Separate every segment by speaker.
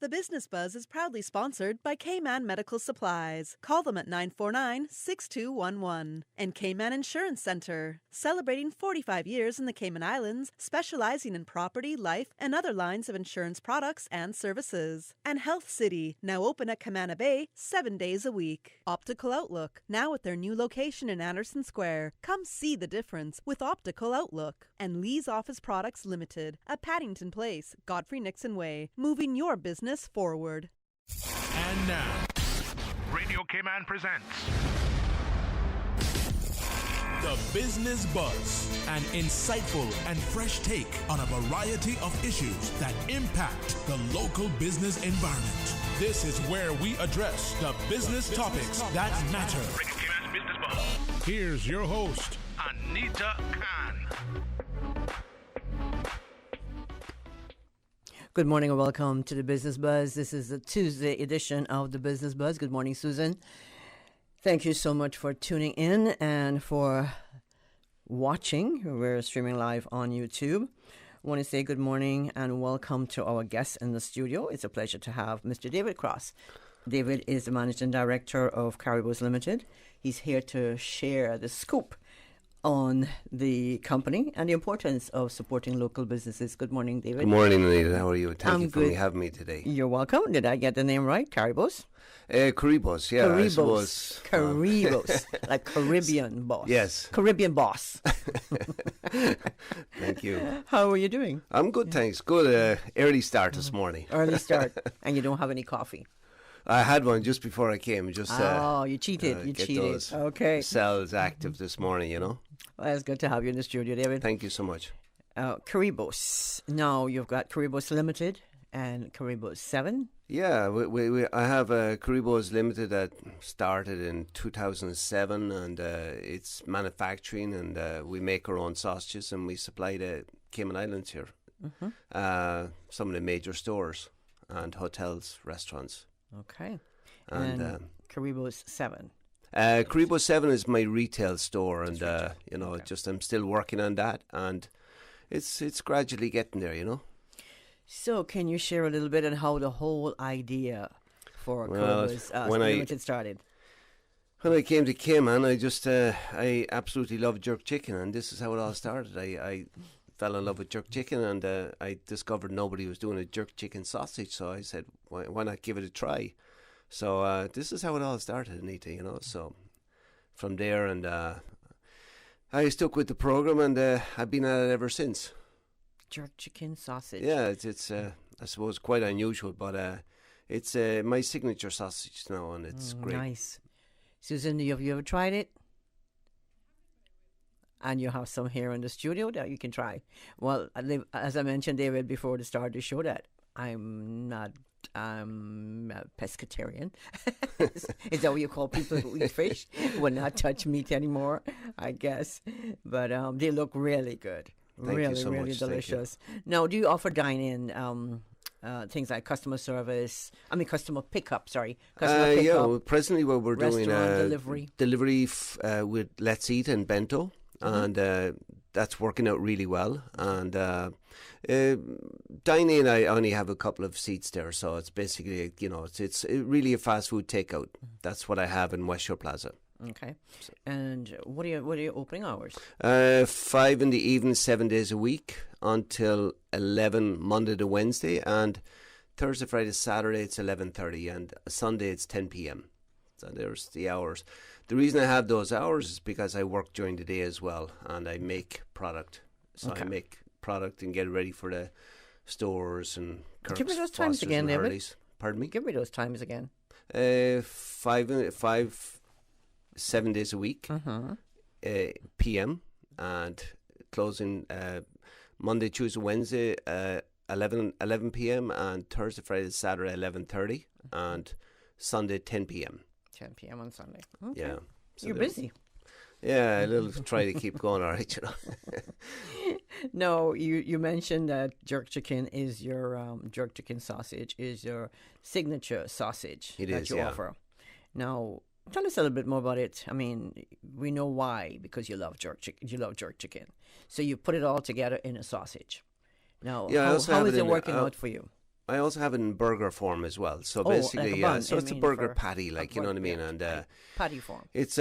Speaker 1: The Business Buzz is proudly sponsored by Cayman Medical Supplies. Call them at 949-6211. And Cayman Insurance Center, celebrating 45 years in the Cayman Islands, specializing in property, life, and other lines of insurance products and services. And Health City, now open at Camana Bay 7 days a week. Optical Outlook, now at their new location in Anderson Square. Come see the difference with Optical Outlook. And Lee's Office Products Limited, at Paddington Place, Godfrey Nixon Way, moving your business forward.
Speaker 2: And now, Radio Cayman presents The Business Buzz, an insightful and fresh take on a variety of issues that impact the local business environment. This is where we address the business topics that matter. Radio Cayman's Business Buzz. Here's your host, Anita Khan.
Speaker 3: Good morning and welcome to the Business Buzz. This is the Tuesday edition of the Business Buzz. Good morning, Susan. Thank you so much for tuning in and for watching. We're streaming live on YouTube. I want to say good morning and welcome to our guests in the studio. It's a pleasure to have Mr. David Cross. David is the Managing Director of Caribous Limited. He's here to share the scoop on the company and the importance of supporting local businesses. Good morning, David.
Speaker 4: Good morning, Anita. How are you? Thank you for
Speaker 3: good.
Speaker 4: having me today.
Speaker 3: You're welcome. Did I get the name right? Caribous?
Speaker 4: Caribous, yeah.
Speaker 3: Caribous. Caribous. Like Caribbean boss.
Speaker 4: Yes.
Speaker 3: Caribbean boss.
Speaker 4: Thank you.
Speaker 3: How are you doing?
Speaker 4: I'm good, thanks. Good. Early start this morning.
Speaker 3: Early start. And you don't have any coffee?
Speaker 4: I had one just before I came. You
Speaker 3: cheated. You
Speaker 4: get
Speaker 3: cheated.
Speaker 4: those
Speaker 3: Okay.
Speaker 4: cells active this morning, you know.
Speaker 3: Well, it's good to have you in the studio, David.
Speaker 4: Thank you so much.
Speaker 3: Caribous. Now you've got Caribous Limited and Caribous 7.
Speaker 4: Yeah, I have Caribous Limited that started in 2007, and it's manufacturing, and we make our own sausages, and we supply the Cayman Islands here. Mm-hmm. Some of the major stores and hotels, restaurants.
Speaker 3: Okay.
Speaker 4: And
Speaker 3: Caribous 7.
Speaker 4: Caribous 7 is my retail store, and
Speaker 3: okay.
Speaker 4: I'm still working on that, and it's gradually getting there, you know.
Speaker 3: So, can you share a little bit on how the whole idea for Caribous Limited started?
Speaker 4: When I came to Cayman, I absolutely loved jerk chicken, and this is how it all started. I fell in love with jerk chicken, and I discovered nobody was doing a jerk chicken sausage, so I said, why not give it a try? So this is how it all started, Anita, you know. So from there, and I stuck with the program, and I've been at it ever since.
Speaker 3: Jerk chicken sausage.
Speaker 4: Yeah, it's I suppose quite unusual, but it's my signature sausage now, and it's great.
Speaker 3: Nice. Susan, have you ever tried it? And you have some here in the studio that you can try. Well, as I mentioned, David, before the start of the show, that I'm a pescatarian. Is that what you call people who eat fish? Will not touch meat anymore, I guess. But they look really good.
Speaker 4: Thank you so
Speaker 3: really
Speaker 4: much.
Speaker 3: delicious. Now, do you offer dine-in things like customer pickup? Customer pickup.
Speaker 4: Yeah, well, presently what we're doing delivery with Let's Eat and Bento. And that's working out really well. And dining, I only have a couple of seats there, so it's basically, you know, it's really a fast food takeout. That's what I have in West Shore Plaza.
Speaker 3: Okay. And what are your opening hours?
Speaker 4: 5 in the evening, 7 days a week, until 11 Monday to Wednesday, and Thursday, Friday, Saturday it's 11:30, and Sunday it's 10 p.m. So there's the hours. The reason I have those hours is because I work during the day as well, and I make product. So okay. I make product and get it ready for the stores and Kirk's,
Speaker 3: give me those times
Speaker 4: Foster's
Speaker 3: again, David.
Speaker 4: Hurleys. Pardon me?
Speaker 3: Give me those times again.
Speaker 4: 7 days a week, p.m. and closing Monday, Tuesday, Wednesday, 11 p.m. and Thursday, Friday, Saturday, 11:30, and Sunday, 10 p.m.
Speaker 3: 10 p.m. on Sunday. Okay.
Speaker 4: Yeah. So
Speaker 3: you're busy.
Speaker 4: Yeah, a little try to keep going, all right, you know.
Speaker 3: No, you mentioned that jerk chicken is your jerk chicken sausage is your signature sausage that you offer. Now, tell us a little bit more about it. I mean, we know why, because you love jerk chicken. You love jerk chicken, so you put it all together in a sausage. Now, how is it working out for you?
Speaker 4: I also have it in burger form as well. So
Speaker 3: Oh, like a
Speaker 4: basically,
Speaker 3: bun,
Speaker 4: so
Speaker 3: I
Speaker 4: it's a
Speaker 3: mean,
Speaker 4: burger
Speaker 3: for
Speaker 4: patty, like, you know what I mean?
Speaker 3: yeah,
Speaker 4: And
Speaker 3: patty form.
Speaker 4: it's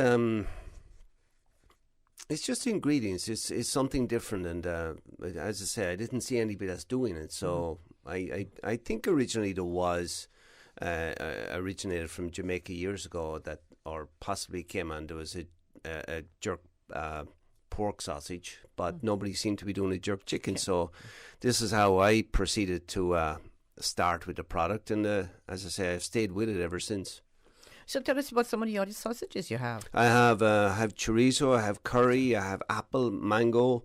Speaker 4: just ingredients. It's something different, and as I say, I didn't see anybody else doing it. So I think originally there was originated from Jamaica years ago, that, or possibly Cayman. There was a jerk pork sausage, but nobody seemed to be doing a jerk chicken. So this is how I proceeded to start with the product, and as I say, I've stayed with it ever since.
Speaker 3: So tell us about some of the other sausages you have.
Speaker 4: I have chorizo, I have curry, I have apple, mango,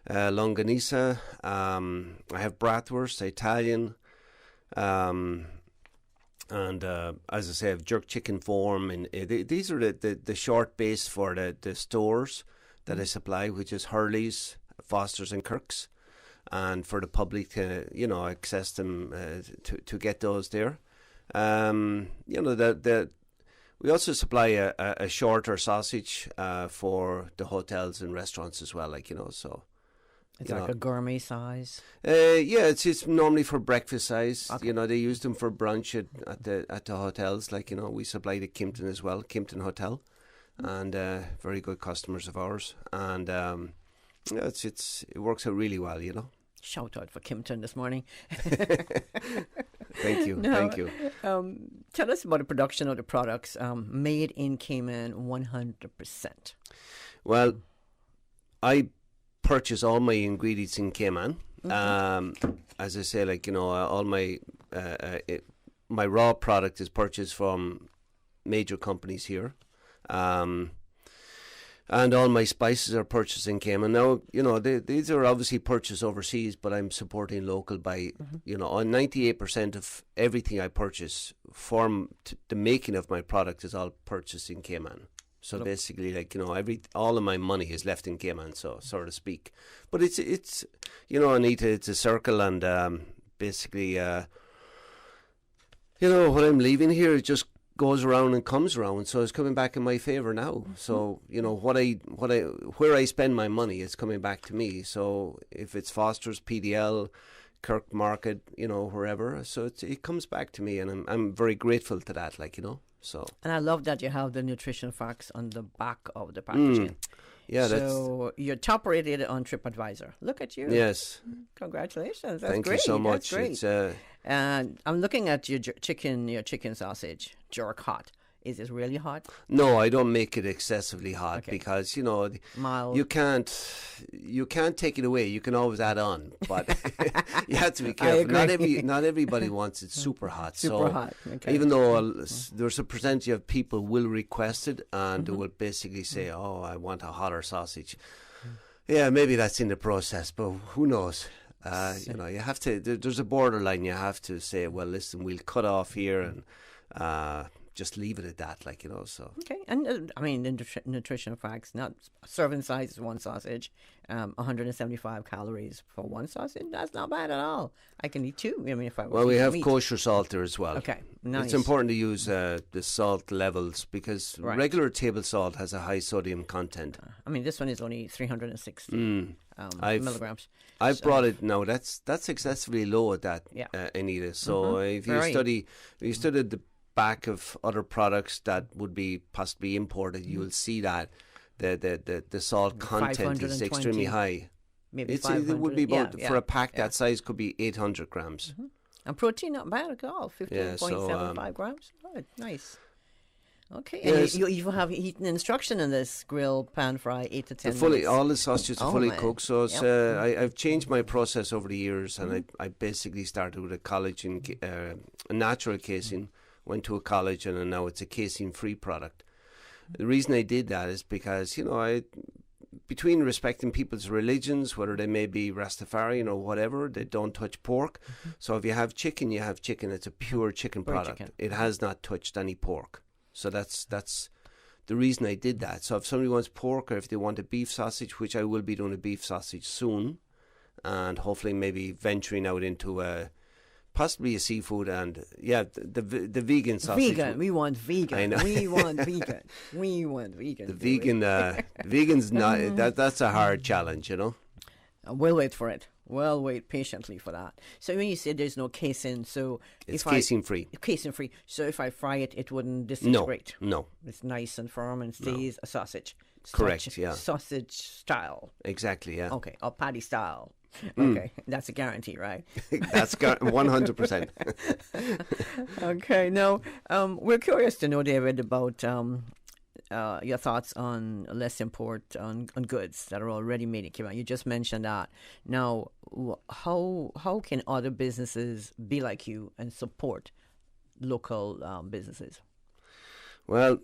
Speaker 4: longanisa. I have bratwurst, Italian, and as I say, I have jerk chicken form. And these are the short base for the stores that I supply, which is Hurley's, Foster's, and Kirk's, and for the public to access them to get those there. We also supply a shorter sausage for the hotels and restaurants as well, so.
Speaker 3: It's like a gourmet size.
Speaker 4: Yeah, it's normally for breakfast size.
Speaker 3: Okay.
Speaker 4: They use them for brunch at the hotels. We supply to Kimpton as well, Kimpton Hotel, and very good customers of ours. And it works out really well,
Speaker 3: Shout out for Kimpton this morning.
Speaker 4: Thank you. Thank you.
Speaker 3: Tell us about the production of the products made in Cayman 100%.
Speaker 4: Well, I purchase all my ingredients in Cayman. As I say, all my my raw product is purchased from major companies here. And all my spices are purchased in Cayman. Now, these are obviously purchased overseas, but I'm supporting local by, on 98% of everything I purchase from the making of my product is all purchased in Cayman. So basically, all of my money is left in Cayman, so to speak. But it's Anita, it's a circle, and basically, what I'm leaving here is just goes around and comes around, so it's coming back in my favor now. So where I spend my money is coming back to me. So if it's Foster's, PDL, Kirk Market, wherever, so it comes back to me, and I'm very grateful to that, So.
Speaker 3: And I love that you have the nutrition facts on the back of the packaging.
Speaker 4: Yeah,
Speaker 3: so you're top rated on TripAdvisor. Look at you.
Speaker 4: Yes.
Speaker 3: Congratulations. That's
Speaker 4: Thank
Speaker 3: great.
Speaker 4: you so much.
Speaker 3: That's great. And I'm looking at your chicken sausage, jerk hot. Is it really hot?
Speaker 4: No, I don't make it excessively hot because
Speaker 3: Mild.
Speaker 4: you can't take it away. You can always add on, but you have to be careful. Not everybody wants it super hot.
Speaker 3: Super hot. Okay.
Speaker 4: Even though there's a percentage of people will request it and they will basically say, "Oh, I want a hotter sausage." Yeah, maybe that's in the process, but who knows? You have to. There's a borderline. You have to say, "Well, listen, we'll cut off here and." Just leave it at that, so.
Speaker 3: Okay, and the nutrition facts, not serving size is one sausage, 175 calories for one sausage. That's not bad at all. I can eat two. If I
Speaker 4: we have
Speaker 3: meat.
Speaker 4: kosher salt there as well.
Speaker 3: Okay, nice.
Speaker 4: It's important to use the salt levels because regular table salt has a high sodium content.
Speaker 3: This one is only 360 milligrams.
Speaker 4: I've brought it now. That's excessively low at that, Anita. So if you studied the back of other products that would be possibly imported, you will see that the salt content is extremely high.
Speaker 3: Maybe
Speaker 4: it
Speaker 3: 500.
Speaker 4: would be about for a pack that size could be 800 grams.
Speaker 3: And protein not bad at all, 15.75 grams. Oh, nice. Okay, and you even have heating instruction in this: grill, pan fry, 8 to 10 minutes.
Speaker 4: All the sausages are fully cooked. So it's, I've changed my process over the years, and I basically started with a college in a natural casing. Went to a college, and now it's a casein-free product. The reason I did that is because, between respecting people's religions, whether they may be Rastafarian or whatever, they don't touch pork. So if you have chicken, you have chicken. It's a pure chicken product.
Speaker 3: Chicken.
Speaker 4: It has not touched any pork. So that's the reason I did that. So if somebody wants pork, or if they want a beef sausage, which I will be doing a beef sausage soon, and hopefully maybe venturing out into possibly a seafood, and the vegan sausage.
Speaker 3: Vegan. We want vegan.
Speaker 4: I know.
Speaker 3: We want vegan. We want vegan.
Speaker 4: The vegan, vegan's not. That's a hard challenge,
Speaker 3: We'll wait for it. Well, wait patiently for that. So when you say there's no casing, so
Speaker 4: It's casing free.
Speaker 3: Casing free. So if I fry it, it wouldn't disintegrate.
Speaker 4: No.
Speaker 3: It's nice and firm and stays a sausage.
Speaker 4: Correct, yeah.
Speaker 3: Sausage style.
Speaker 4: Exactly, yeah.
Speaker 3: Okay, or patty style. Okay, that's a guarantee, right?
Speaker 4: That's 100%.
Speaker 3: Okay, now we're curious to know, David, about your thoughts on less import on goods that are already made in Cayman. You just mentioned that. Now, how can other businesses be like you and support local businesses?
Speaker 4: Well,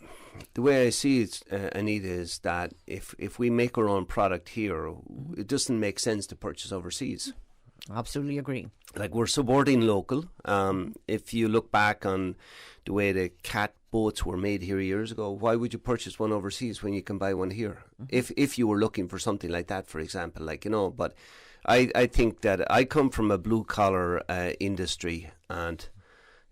Speaker 4: the way I see it, Anita, is that if we make our own product here, it doesn't make sense to purchase overseas.
Speaker 3: Absolutely agree.
Speaker 4: Like, we're supporting local. If you look back on the way the cat boats were made here years ago, why would you purchase one overseas when you can buy one here? If you were looking for something like that, for example, but I think that I come from a blue collar industry, and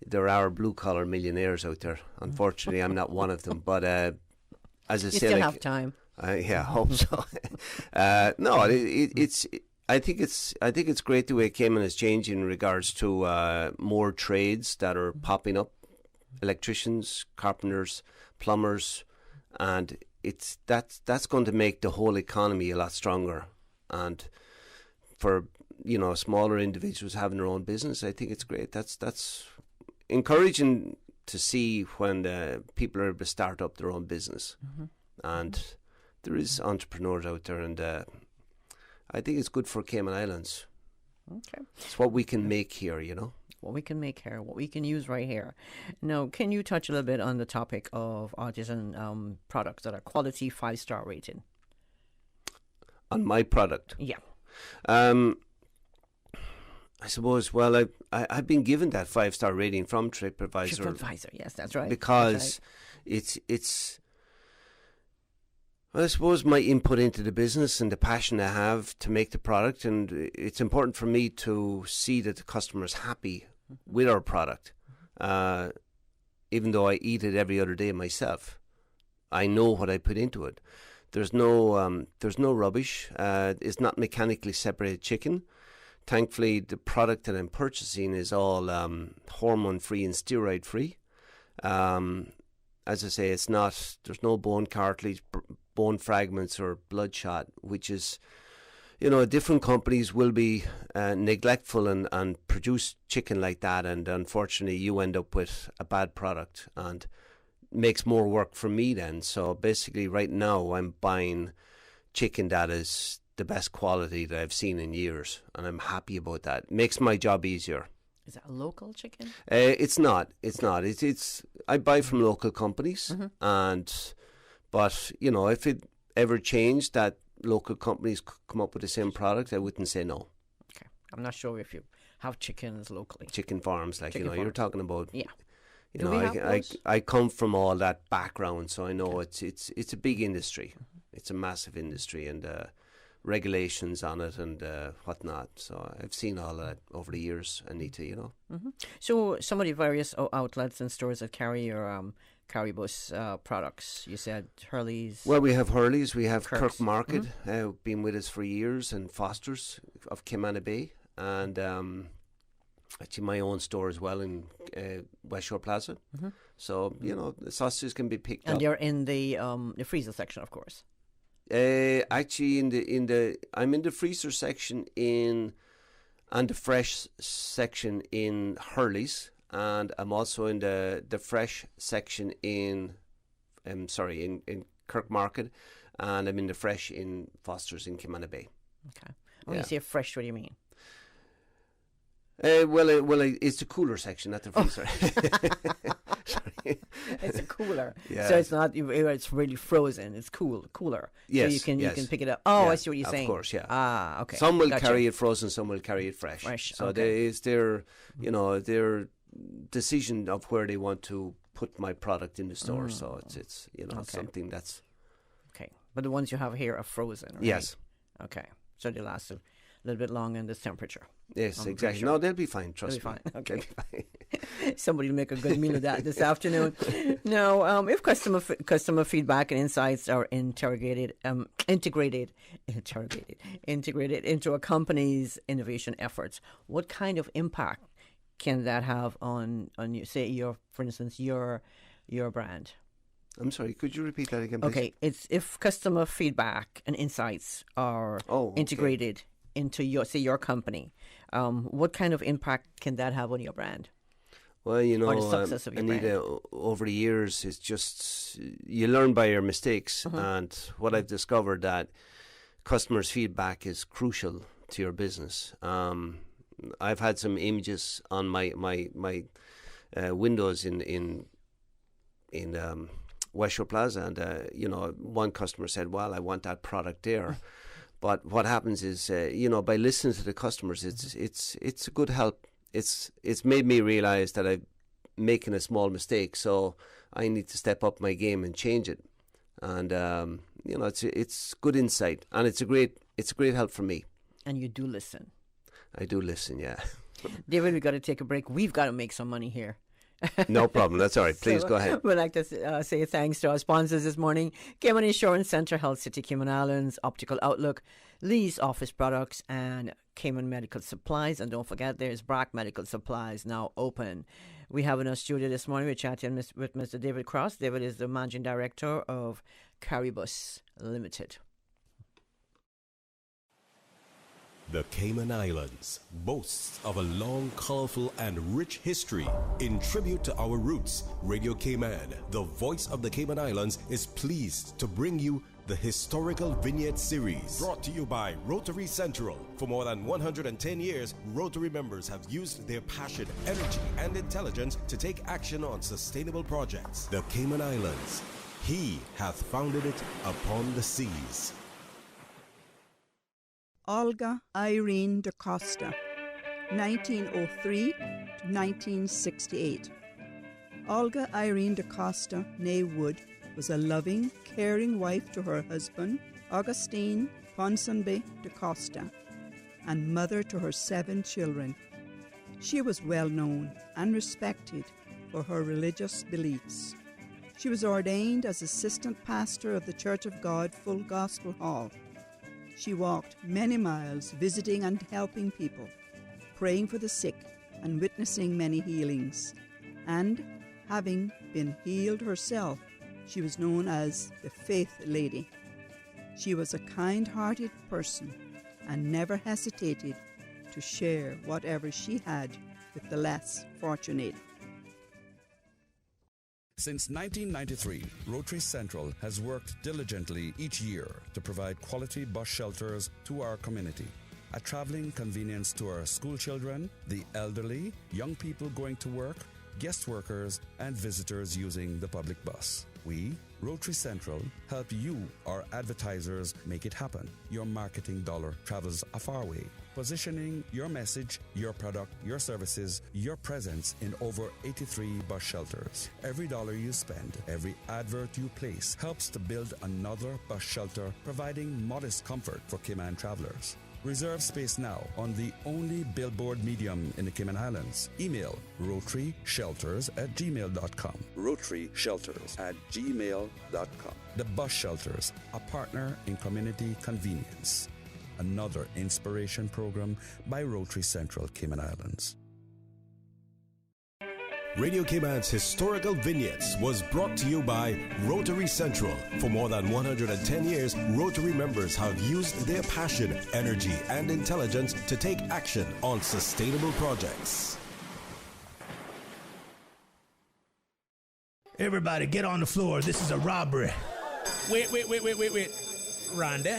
Speaker 4: there are blue collar millionaires out there. Unfortunately, I'm not one of them. But as I say,
Speaker 3: you still have time.
Speaker 4: Yeah, I hope so. No, it's. I think it's great the way Cayman is changing in regards to more trades that are popping up, electricians, carpenters, plumbers, and that's going to make the whole economy a lot stronger. And for smaller individuals having their own business, I think it's great. That's encouraging to see when people are able to start up their own business, and there is entrepreneurs out there, and I think it's good for Cayman Islands.
Speaker 3: Okay.
Speaker 4: It's what we can make here,
Speaker 3: What we can make here, what we can use right here. Now, can you touch a little bit on the topic of artisan products that are quality 5-star rated?
Speaker 4: On my product?
Speaker 3: Yeah.
Speaker 4: I suppose, well, I've been given that 5-star rating from TripAdvisor.
Speaker 3: TripAdvisor, yes, that's right.
Speaker 4: Because it's I suppose my input into the business and the passion I have to make the product, and it's important for me to see that the customer is happy with our product. Even though I eat it every other day myself, I know what I put into it. There's no rubbish. It's not mechanically separated chicken. Thankfully, the product that I'm purchasing is all hormone-free and steroid-free. As I say, there's no bone cartilage, bone fragments or bloodshot, which is, different companies will be neglectful and produce chicken like that, and unfortunately you end up with a bad product and makes more work for me then. So basically right now I'm buying chicken that is the best quality that I've seen in years, and I'm happy about that. It makes my job easier.
Speaker 3: Is that a local chicken?
Speaker 4: It's not. It's I buy from local companies, but if it ever changed that local companies come up with the same product, I wouldn't say no.
Speaker 3: Okay, I'm not sure if you have chickens locally.
Speaker 4: Chicken farms, like
Speaker 3: farms.
Speaker 4: You're talking about.
Speaker 3: Yeah.
Speaker 4: I come from all that background, so I know it's a big industry. It's a massive industry, and regulations on it and whatnot. So I've seen all that over the years, Anita,
Speaker 3: So some of the various outlets and stores that carry your Caribous products, you said Hurley's.
Speaker 4: Well, we have Hurley's, we have
Speaker 3: Kirk's.
Speaker 4: Kirk Market, been with us for years, and Foster's of Cayman Bay, and actually my own store as well in West Shore Plaza. So, the sausages can be picked up.
Speaker 3: And they're in the freezer section, of course.
Speaker 4: Actually, I'm in the freezer section and the fresh section in Hurley's, and I'm also in the fresh section in Kirk Market, and I'm in the fresh in Foster's in Cayman Bay.
Speaker 3: Okay. When you say fresh, what do you mean?
Speaker 4: It's the cooler section, not the freezer. Sorry.
Speaker 3: It's a cooler,
Speaker 4: Yeah.
Speaker 3: so it's not. It's really frozen. It's cooler.
Speaker 4: Yes,
Speaker 3: so you
Speaker 4: yes.
Speaker 3: can pick it up. Oh,
Speaker 4: Yeah,
Speaker 3: I see what you're saying.
Speaker 4: Of course, yeah.
Speaker 3: Ah, okay.
Speaker 4: Some will
Speaker 3: Gotcha.
Speaker 4: carry it frozen, some will carry it fresh. So
Speaker 3: okay.
Speaker 4: it's their decision of where they want to put my product in the store. So it's something that's
Speaker 3: okay. But the ones you have here are frozen, right?
Speaker 4: Yes.
Speaker 3: Okay, so they last a little bit longer in this temperature.
Speaker 4: Yes,
Speaker 3: I'm
Speaker 4: exactly.
Speaker 3: sure.
Speaker 4: No, they'll be fine. Trust
Speaker 3: They'll
Speaker 4: me.
Speaker 3: be fine. Okay.
Speaker 4: They'll be fine.
Speaker 3: Somebody will make a good meal of that this afternoon. Now, if customer feedback and insights are integrated into a company's innovation efforts, what kind of impact can that have on you, say, for instance, your brand?
Speaker 4: I'm sorry, could you repeat that again, please?
Speaker 3: Okay, it's if customer feedback and insights are integrated into your company, what kind of impact can that have on your brand?
Speaker 4: Well, you know,
Speaker 3: or the success of your
Speaker 4: Anita,
Speaker 3: brand?
Speaker 4: over the years, it's just you learn by your mistakes, and what I've discovered that customers' feedback is crucial to your business. I've had some images on my windows in West Shore Plaza, and you know, one customer said, "Well, I want that product there." But what happens is, you know, by listening to the customers, it's a good help. It's made me realize that I'm making a small mistake, so I need to step up my game and change it. And you know, it's good insight, and it's a great help for me.
Speaker 3: And you do listen.
Speaker 4: I do listen, yeah.
Speaker 3: David, we've got to take a break. We've got to make some money here.
Speaker 4: No problem. That's all right. Please go ahead.
Speaker 3: We'd like to say thanks to our sponsors this morning: Cayman Insurance Centre, Health City, Cayman Islands, Optical Outlook, Lee's Office Products, and Cayman Medical Supplies. And don't forget, there's Brack Medical Supplies now open. We have in our studio this morning, we're chatting with Mr. David Cross. David is the Managing Director of Caribus Limited.
Speaker 5: The Cayman Islands boasts of a long, colorful, and rich history. In tribute to our roots, Radio Cayman, the voice of the Cayman Islands, is pleased to bring you the Historical Vignette Series. Brought to you by Rotary Central. For more than 110 years, Rotary members have used their passion, energy, and intelligence to take action on sustainable projects. The Cayman Islands, He hath founded it upon the seas.
Speaker 6: Olga Irene da Costa, 1903 to 1968. Olga Irene da Costa, née Wood, was a loving, caring wife to her husband, Augustine Ponsonby da Costa, and mother to her 7 children. She was well known and respected for her religious beliefs. She was ordained as assistant pastor of the Church of God Full Gospel Hall. She walked many miles visiting and helping people, praying for the sick and witnessing many healings. And having been healed herself, she was known as the Faith Lady. She was a kind-hearted person and never hesitated to share whatever she had with the less fortunate.
Speaker 7: Since 1993, Rotary Central has worked diligently each year to provide quality bus shelters to our community. A traveling convenience to our school children, the elderly, young people going to work, guest workers, and visitors using the public bus. We, Rotary Central, help you, our advertisers, make it happen. Your marketing dollar travels a far way. Positioning your message, your product, your services, your presence in over 83 bus shelters. Every dollar you spend, every advert you place helps to build another bus shelter, providing modest comfort for Cayman travelers. Reserve space now on the only billboard medium in the Cayman Islands. Email rotaryshelters@gmail.com. rotaryshelters@gmail.com. The Bus Shelters, a partner in community convenience. Another inspiration program by Rotary Central Cayman Islands.
Speaker 5: Radio Cayman's Historical Vignettes was brought to you by Rotary Central. For more than 110 years, Rotary members have used their passion, energy, and intelligence to take action on sustainable projects.
Speaker 8: Everybody get on the floor. This is a robbery.
Speaker 2: Wait. Randy,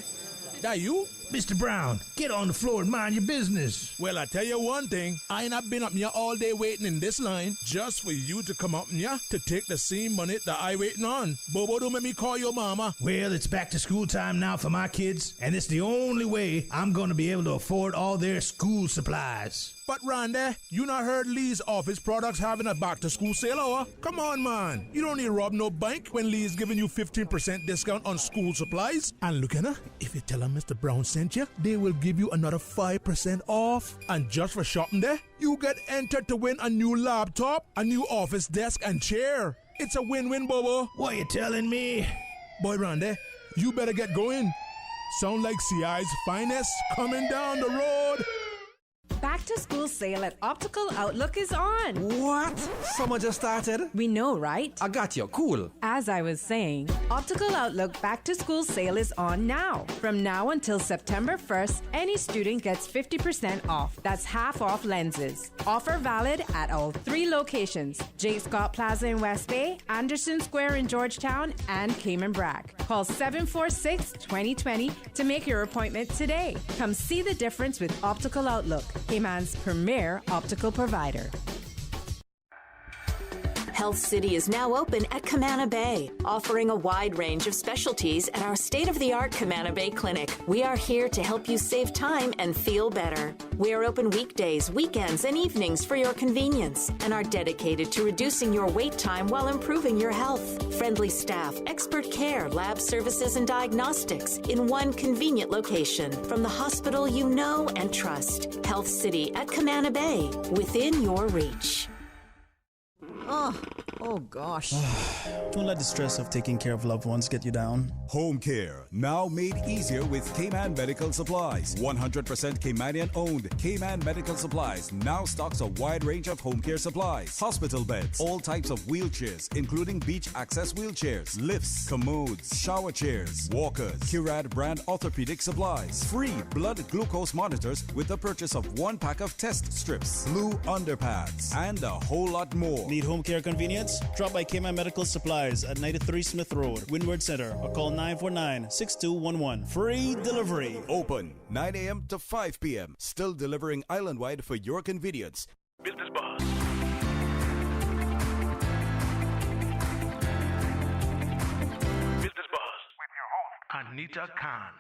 Speaker 2: that you?
Speaker 8: Mr. Brown, get on the floor and mind your business.
Speaker 2: Well, I tell you one thing. I ain't been up here all day waiting in this line just for you to come up here to take the same money that I waiting on. Bobo, don't make me call your mama.
Speaker 8: Well, it's back to school time now for my kids, and it's the only way I'm going to be able to afford all their school supplies.
Speaker 2: But Randy, you not heard Lee's Office Products having a back-to-school sale, or? Come on, man. You don't need to rob no bank when Lee's giving you 15% discount on school supplies. And look at her, if you tell her Mr. Brown sent sent you, they will give you another 5% off. And just for shopping there, you get entered to win a new laptop, a new office desk, and chair. It's a win-win, Bobo.
Speaker 8: What you telling me?
Speaker 2: Boy, Randy, you better get going. Sound like CI's finest coming down the road.
Speaker 9: Back to school sale at Optical Outlook is on.
Speaker 10: What? Summer just started?
Speaker 9: We know, right?
Speaker 10: I got you. Cool.
Speaker 9: As I was saying, Optical Outlook back to school sale is on now. From now until September 1st, any student gets 50% off. That's half off lenses. Offer valid at all 3 locations: J. Scott Plaza in West Bay, Anderson Square in Georgetown, and Cayman Bragg. Call 746-2020 to make your appointment today. Come see the difference with Optical Outlook, Cayman's premier optical provider.
Speaker 11: Health City is now open at Camana Bay, offering a wide range of specialties at our state-of-the-art Camana Bay Clinic. We are here to help you save time and feel better. We are open weekdays, weekends, and evenings for your convenience and are dedicated to reducing your wait time while improving your health. Friendly staff, expert care, lab services, and diagnostics in one convenient location from the hospital you know and trust. Health City at Camana Bay, within your reach.
Speaker 3: Oh gosh.
Speaker 12: Don't let the stress of taking care of loved ones get you down.
Speaker 5: Home care, now made easier with Cayman Medical Supplies. 100% Caymanian owned. Cayman Medical Supplies now stocks a wide range of home care supplies. Hospital beds, all types of wheelchairs, including beach access wheelchairs, lifts, commodes, shower chairs, walkers, Curad brand orthopedic supplies, free blood glucose monitors with the purchase of 1 pack of test strips, blue underpads, and a whole lot more.
Speaker 12: Need home care convenience? Drop by Cayman Medical Supplies at 93 Smith Road, Windward Center, or call 949-6211. Free delivery.
Speaker 5: Open 9 a.m. to 5 p.m. Still delivering island-wide for your convenience.
Speaker 2: Business Buzz. Business Buzz with your host, Anita Khan.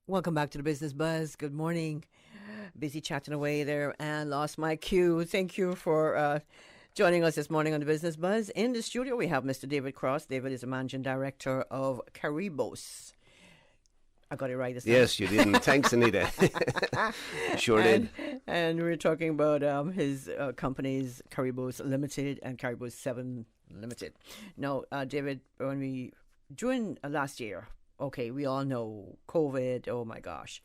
Speaker 3: Welcome back to the Business Buzz. Good morning. Busy chatting away there and lost my cue. Thank you for joining us this morning on the Business Buzz. In the studio, we have Mr. David Cross. David is the managing director of Caribos. I got it right this time.
Speaker 4: Yes, you didn't. Thanks, Anita. Sure did.
Speaker 3: And we're talking about his companies, Caribos Limited and Caribos 7 Limited. Now, David, during last year, okay, we all know COVID, oh my gosh.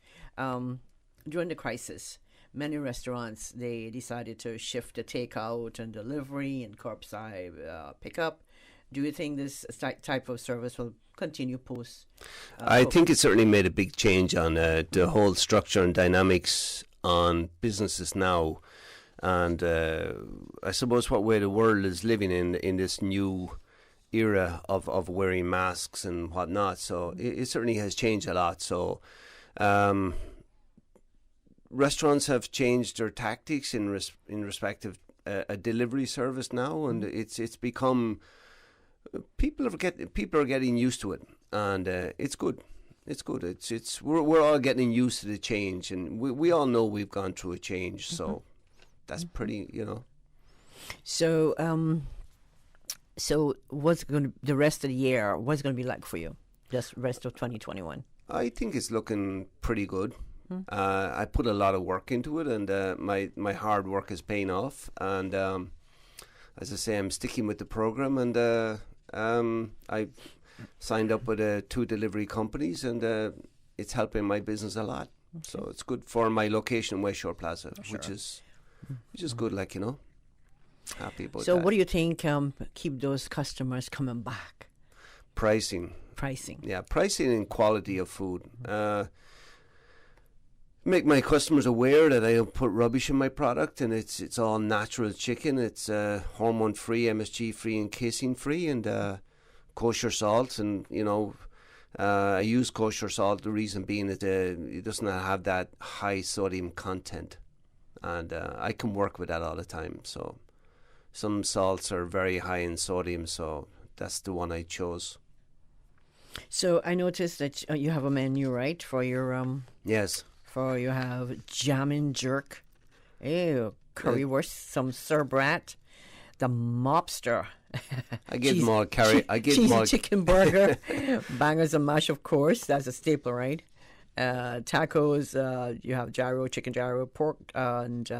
Speaker 3: During the crisis, many restaurants, they decided to shift the takeout and delivery and curbside pickup. Do you think this type of service will continue post?
Speaker 4: I think it certainly made a big change on the whole structure and dynamics on businesses now. And I suppose what way the world is living in this new era of wearing masks and whatnot, so it certainly has changed a lot. So restaurants have changed their tactics in respect of a delivery service now, and it's become people are getting used to it, and it's good. We're all getting used to the change, and we all know we've gone through a change, so that's pretty,
Speaker 3: So what's going to the rest of the year? What's going to be like for you? Just rest of 2021.
Speaker 4: I think it's looking pretty good. I put a lot of work into it, and my hard work is paying off. And as I say, I'm sticking with the program, and I signed up with 2 delivery companies, and it's helping my business a lot. Okay. So it's good for my location, West Shore Plaza, which is good, happy about that.
Speaker 3: So what do you think keep those customers coming back?
Speaker 4: Pricing. Yeah, pricing and quality of food. Make my customers aware that I don't put rubbish in my product, and it's all natural chicken. It's hormone-free, MSG-free, and casein-free, and kosher salt. And, I use kosher salt. The reason being that it doesn't have that high sodium content. And I can work with that all the time, so... Some salts are very high in sodium, so that's the one I chose.
Speaker 3: So I noticed that you have a menu, right, for your
Speaker 4: yes.
Speaker 3: For you have jam and jerk, currywurst, some Cerbrat, the mobster.
Speaker 4: I give them all carry. I give them
Speaker 3: cheesy
Speaker 4: all
Speaker 3: chicken burger, bangers and mash, of course. That's a staple, right? Tacos. You have gyro, chicken gyro, pork, and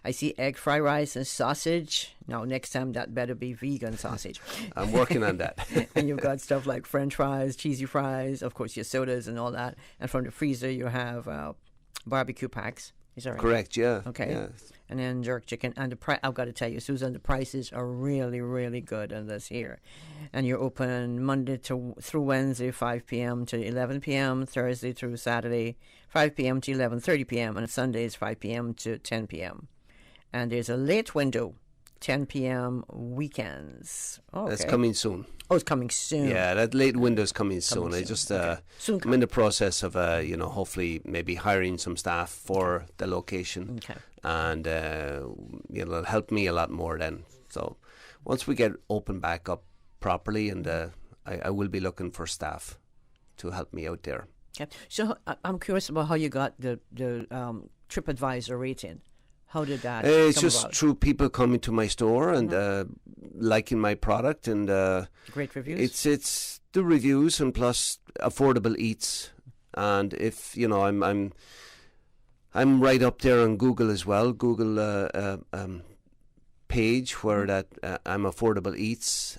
Speaker 3: I see egg, fried rice, and sausage. Now, next time that better be vegan sausage.
Speaker 4: I'm working on that.
Speaker 3: And you've got stuff like French fries, cheesy fries, of course, your sodas and all that. And from the freezer, you have barbecue packs. Is that right?
Speaker 4: Correct. Yeah.
Speaker 3: Okay.
Speaker 4: Yeah.
Speaker 3: And then jerk chicken. And the price, I've got to tell you, Susan, the prices are really, really good on this here. And you're open Monday through Wednesday, 5 p.m. to 11 p.m., Thursday through Saturday, 5 p.m. to 11:30 p.m., and Sundays, 5 p.m. to 10 p.m. And there's a late window, 10 p.m. weekends. Okay.
Speaker 4: That's coming soon.
Speaker 3: Oh, it's coming soon.
Speaker 4: Yeah, that late window is coming soon. I just I'm in the process of hopefully maybe hiring some staff for the location.
Speaker 3: Okay.
Speaker 4: And it'll help me a lot more then. So once we get open back up properly, and I will be looking for staff to help me out there.
Speaker 3: Okay. So I'm curious about how you got the TripAdvisor rating. How did that
Speaker 4: It's
Speaker 3: come
Speaker 4: just
Speaker 3: about?
Speaker 4: through people coming to my store and liking my product, and
Speaker 3: Great reviews.
Speaker 4: It's the reviews and plus affordable eats, and if I'm right up there on Google as well. Google page where that I'm affordable eats,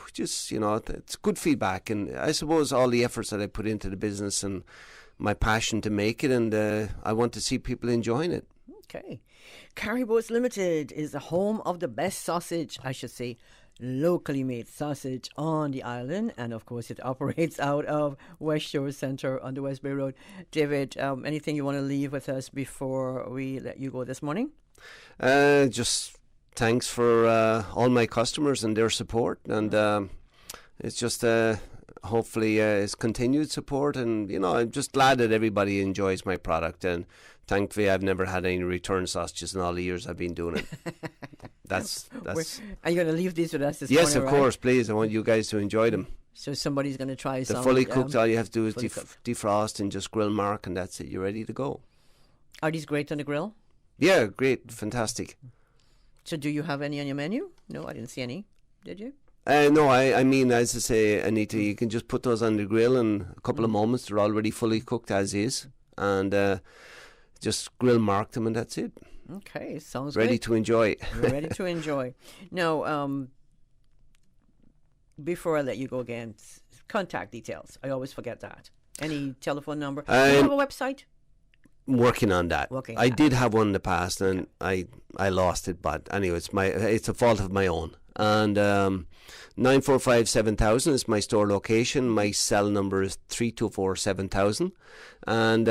Speaker 4: which is it's good feedback, and I suppose all the efforts that I put into the business and my passion to make it, and I want to see people enjoying it.
Speaker 3: Okay. Caribou's Limited is the home of the best sausage, I should say, locally made sausage on the island. And, of course, it operates out of West Shore Centre on the West Bay Road. David, anything you want to leave with us before we let you go this morning?
Speaker 4: Just thanks for all my customers and their support. And it's just hopefully it's continued support. And, I'm just glad that everybody enjoys my product. And thankfully, I've never had any return sausages in all the years I've been doing it. That's.
Speaker 3: Are you going to leave these with us this morning?
Speaker 4: Yes, of course, please. I want you guys to enjoy them.
Speaker 3: So somebody's going to try some.
Speaker 4: The fully cooked, all you have to do is defrost and just grill mark, and that's it. You're ready to go.
Speaker 3: Are these great on the grill?
Speaker 4: Yeah, great. Fantastic.
Speaker 3: So do you have any on your menu? No, I didn't see any. Did you?
Speaker 4: No, I mean, as I say, Anita, you can just put those on the grill in a couple of moments. They're already fully cooked as is. And just grill mark them, and that's it.
Speaker 3: Okay, sounds
Speaker 4: ready
Speaker 3: great.
Speaker 4: To enjoy.
Speaker 3: Ready to enjoy. Now, before I let you go again, contact details. I always forget that. Any telephone number? Do you have a website?
Speaker 4: Working on that. I did have one in the past, and I lost it. But anyway, it's a fault of my own. And 945-7000 is my store location. My cell number is 324-7000. And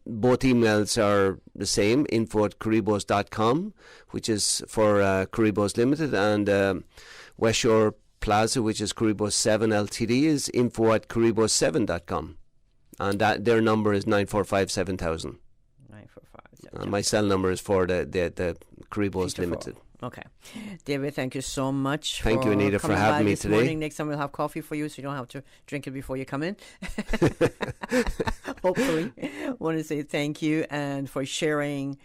Speaker 4: both emails are the same, info@caribos.com, which is for Caribos Limited, and West Shore Plaza, which is Caribos 7 Ltd, is info@caribos7.com. And that their number is 945-7000. 945-7000. And my cell number is for the Caribos Limited.
Speaker 3: Okay. David, thank you so much.
Speaker 4: Thank you, Anita, for having me today.
Speaker 3: Morning. Next time we'll have coffee for you so you don't have to drink it before you come in. Hopefully. I want to say thank you and for sharing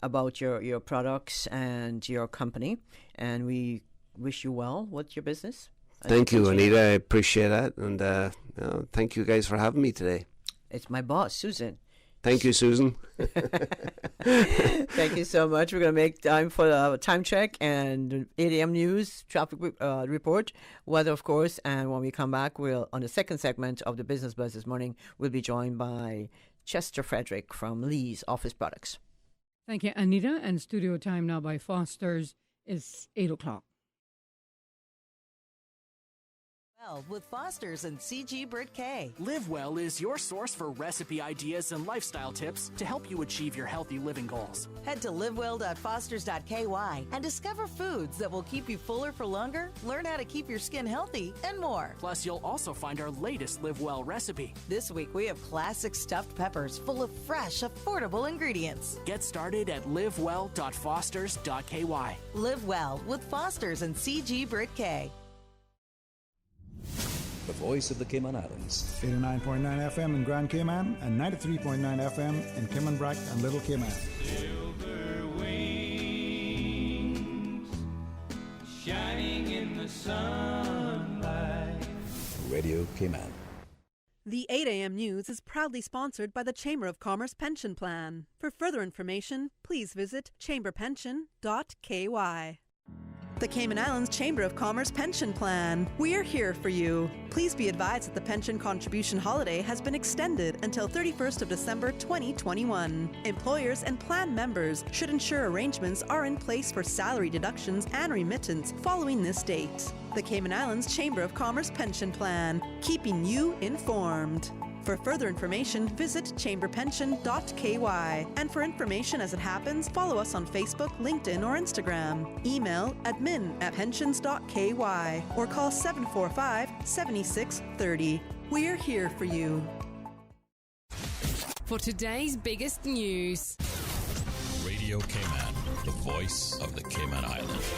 Speaker 3: about your products and your company. And we wish you well with your business.
Speaker 4: Thank you, Anita. I appreciate that. And thank you guys for having me today.
Speaker 3: It's my boss, Susan.
Speaker 4: Thank you, Susan.
Speaker 3: Thank you so much. We're going to make time for a time check and 8 a.m. news, traffic report, weather, of course. And when we come back, on the second segment of the Business Buzz this morning, we'll be joined by Chester Frederick from Lee's Office Products.
Speaker 13: Thank you, Anita. And studio time now by Foster's is 8 o'clock.
Speaker 14: With Foster's and CG Brit K.
Speaker 15: Live Well is your source for recipe ideas and lifestyle tips to help you achieve your healthy living goals.
Speaker 14: Head to livewell.fosters.ky and discover foods that will keep you fuller for longer, learn how to keep your skin healthy, and more.
Speaker 15: Plus, you'll also find our latest Live Well recipe.
Speaker 14: This week, we have classic stuffed peppers full of fresh, affordable ingredients.
Speaker 15: Get started at livewell.fosters.ky.
Speaker 14: Live Well with Foster's and CG Brit K.
Speaker 16: The voice of the Cayman Islands.
Speaker 8: 89.9 FM in Grand Cayman and 93.9 FM in Cayman Brac and Little Cayman.
Speaker 17: Silver wings the sunlight.
Speaker 16: Radio Cayman.
Speaker 1: The 8 a.m. news is proudly sponsored by the Chamber of Commerce Pension Plan. For further information, please visit chamberpension.ky. The Cayman Islands Chamber of Commerce Pension Plan. We are here for you. Please be advised that the pension contribution holiday has been extended until 31st of December 2021. Employers and plan members should ensure arrangements are in place for salary deductions and remittance following this date. The Cayman Islands Chamber of Commerce Pension Plan, keeping you informed. For further information, visit chamberpension.ky. And for information as it happens, follow us on Facebook, LinkedIn, or Instagram. Email admin@pensions.ky or call 745-7630. We're here for you.
Speaker 18: For today's biggest news.
Speaker 19: Radio Cayman, the voice of the Cayman Islands.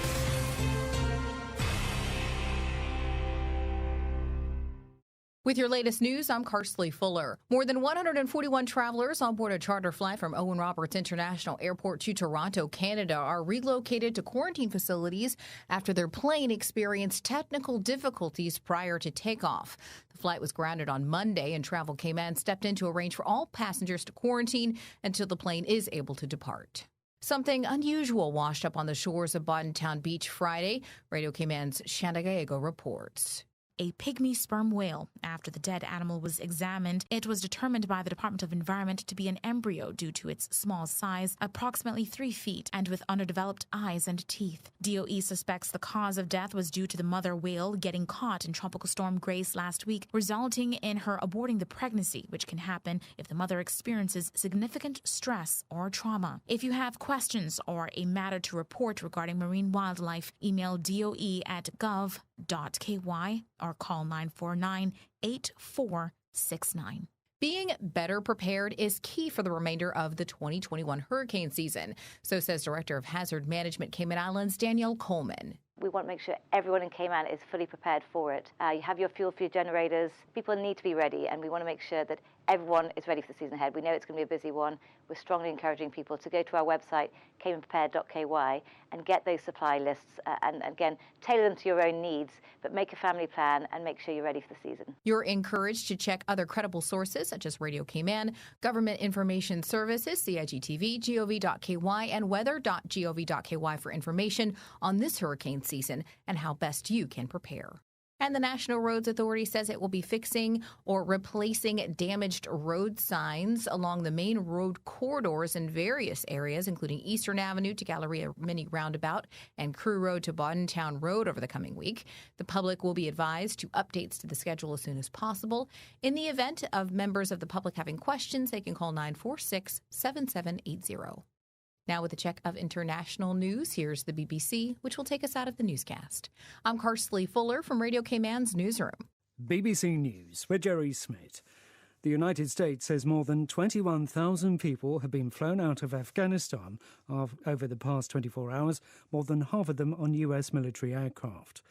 Speaker 20: With your latest news, I'm Karsley Fuller. More than 141 travelers on board a charter flight from Owen Roberts International Airport to Toronto, Canada, are relocated to quarantine facilities after their plane experienced technical difficulties prior to takeoff. The flight was grounded on Monday, and Travel Cayman stepped in to arrange for all passengers to quarantine until the plane is able to depart. Something unusual washed up on the shores of Boddentown Beach Friday. Radio Cayman's Shanda Gallego reports.
Speaker 21: A pygmy sperm whale. After the dead animal was examined, it was determined by the Department of Environment to be an embryo due to its small size, approximately 3 feet, and with underdeveloped eyes and teeth. DOE suspects the cause of death was due to the mother whale getting caught in Tropical Storm Grace last week, resulting in her aborting the pregnancy, which can happen if the mother experiences significant stress or trauma. If you have questions or a matter to report regarding marine wildlife, email doe@gov.ky or call 949-8469.
Speaker 20: Being better prepared is key for the remainder of the 2021 hurricane season. So says Director of Hazard Management Cayman Islands, Danielle Coleman.
Speaker 22: We want to make sure everyone in Cayman is fully prepared for it. You have your fuel for your generators. People need to be ready, and we want to make sure that everyone is ready for the season ahead. We know it's going to be a busy one. We're strongly encouraging people to go to our website, caymanprepared.ky, and get those supply lists, and again, tailor them to your own needs, but make a family plan and make sure you're ready for the season.
Speaker 20: You're encouraged to check other credible sources such as Radio Cayman, Government Information Services, CIGTV, gov.ky, and weather.gov.ky for information on this hurricane season and how best you can prepare. And the National Roads Authority says it will be fixing or replacing damaged road signs along the main road corridors in various areas, including Eastern Avenue to Galleria Mini Roundabout and Crew Road to Boddentown Road over the coming week. The public will be advised to updates to the schedule as soon as possible. In the event of members of the public having questions, they can call 946-7780. Now with a check of international news, here's the BBC, which will take us out of the newscast. I'm Karsley Fuller from Radio Cayman's newsroom.
Speaker 23: BBC News with Jerry Smith. The United States says more than 21,000 people have been flown out of Afghanistan over the past 24 hours, more than half of them on US military aircraft.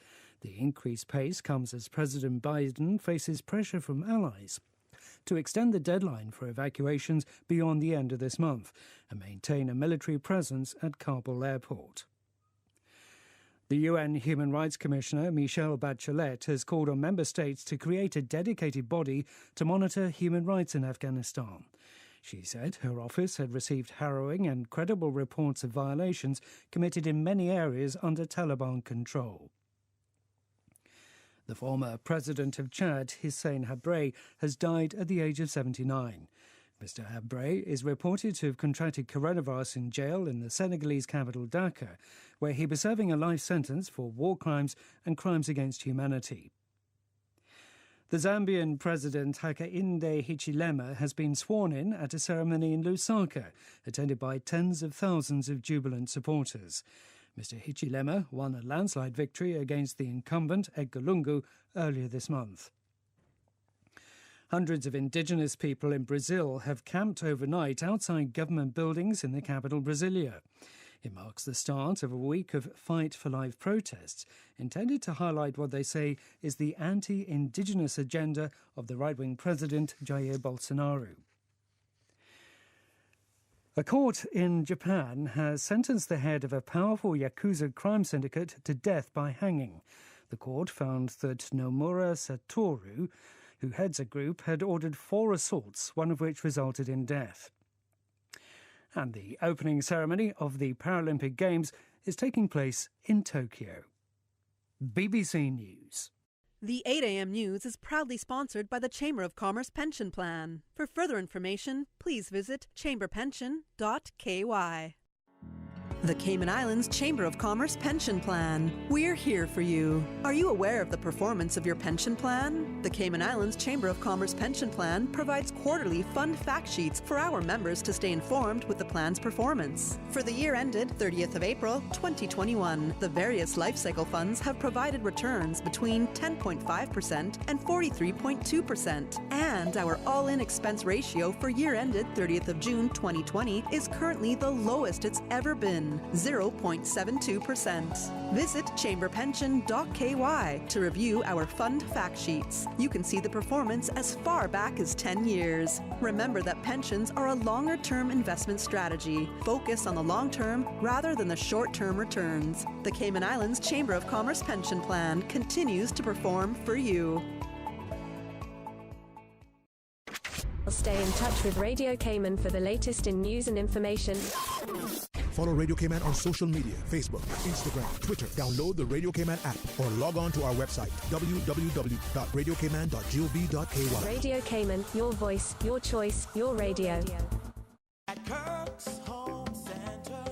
Speaker 23: The increased pace comes as President Biden faces pressure from allies to extend the deadline for evacuations beyond the end of this month and maintain a military presence at Kabul airport. The UN Human Rights Commissioner Michelle Bachelet has called on member states to create a dedicated body to monitor human rights in Afghanistan. She said her office had received harrowing and credible reports of violations committed in many areas under Taliban control. The former president of Chad, Hissène Habré, has died at the age of 79. Mr. Habré is reported to have contracted coronavirus in jail in the Senegalese capital Dakar, where he was serving a life sentence for war crimes and crimes against humanity. The Zambian president Hakainde Hichilema has been sworn in at a ceremony in Lusaka, attended by tens of thousands of jubilant supporters. Mr. Hichilema won a landslide victory against the incumbent Edgar Lungu earlier this month. Hundreds of indigenous people in Brazil have camped overnight outside government buildings in the capital, Brasilia. It marks the start of a week of Fight for Life protests intended to highlight what they say is the anti-indigenous agenda of the right-wing president Jair Bolsonaro. A court in Japan has sentenced the head of a powerful Yakuza crime syndicate to death by hanging. The court found that Nomura Satoru, who heads a group, had ordered 4 assaults, one of which resulted in death. And the opening ceremony of the Paralympic Games is taking place in Tokyo. BBC News.
Speaker 1: The 8 a.m. news is proudly sponsored by the Chamber of Commerce Pension Plan. For further information, please visit chamberpension.ky. The Cayman Islands Chamber of Commerce Pension Plan. We're here for you. Are you aware of the performance of your pension plan? The Cayman Islands Chamber of Commerce Pension Plan provides quarterly fund fact sheets for our members to stay informed with the plan's performance. For the year ended 30th of April, 2021, the various life cycle funds have provided returns between 10.5% and 43.2%. And our all-in expense ratio for year ended 30th of June, 2020 is currently the lowest it's ever been, 0.72%. Visit chamberpension.ky to review our fund fact sheets. You can see the performance as far back as 10 years. Remember that pensions are a longer-term investment strategy. Focus on the long term rather than the short-term returns. The Cayman Islands Chamber of Commerce Pension Plan continues to perform for you.
Speaker 6: Stay in touch with Radio Cayman for the latest in news and information.
Speaker 2: Follow Radio Cayman on social media, Facebook, Instagram, Twitter. Download the Radio Cayman app or log on to our website, www.radiocayman.gov.ky.
Speaker 6: Radio Cayman, your voice, your choice, your radio.
Speaker 17: At Kirk's Home Center,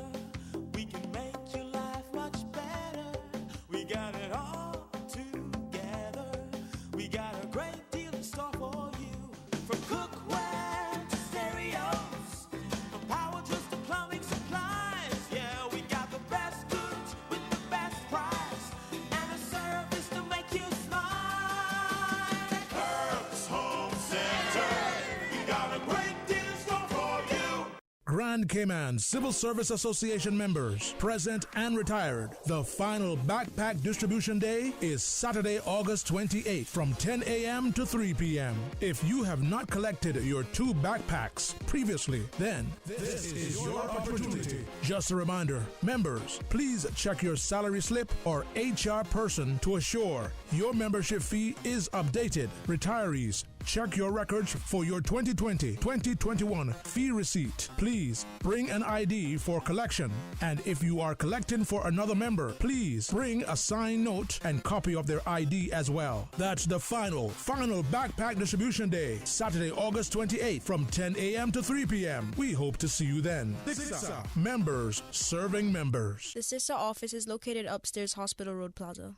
Speaker 17: we can make your life much better. We got it all together. We got a great deal in store for you. From cookware to stereos, from power tools to plumbing supplies. Yeah, we got the best goods with the best price and a service to make you smile. Kirk's Home Center, we got a great deal in store for you.
Speaker 2: Grand Cayman Civil Service Association members, present and retired. The final backpack distribution day is Saturday, August 28th from 10 a.m. to 3 p.m. If you have not collected your 2 backpacks previously, then this is your opportunity. Just a reminder, members, please check your salary slip or HR person to assure your membership fee is updated. Retirees, check your records for your 2020-2021 fee receipt. Please bring an ID for collection. And if you are collecting for another member, please bring a signed note and copy of their ID as well. That's the final backpack distribution day, Saturday, August 28th from 10 a.m. to 3 p.m. We hope to see you then. CISA, members serving members.
Speaker 7: The CISA office is located upstairs Hospital Road Plaza.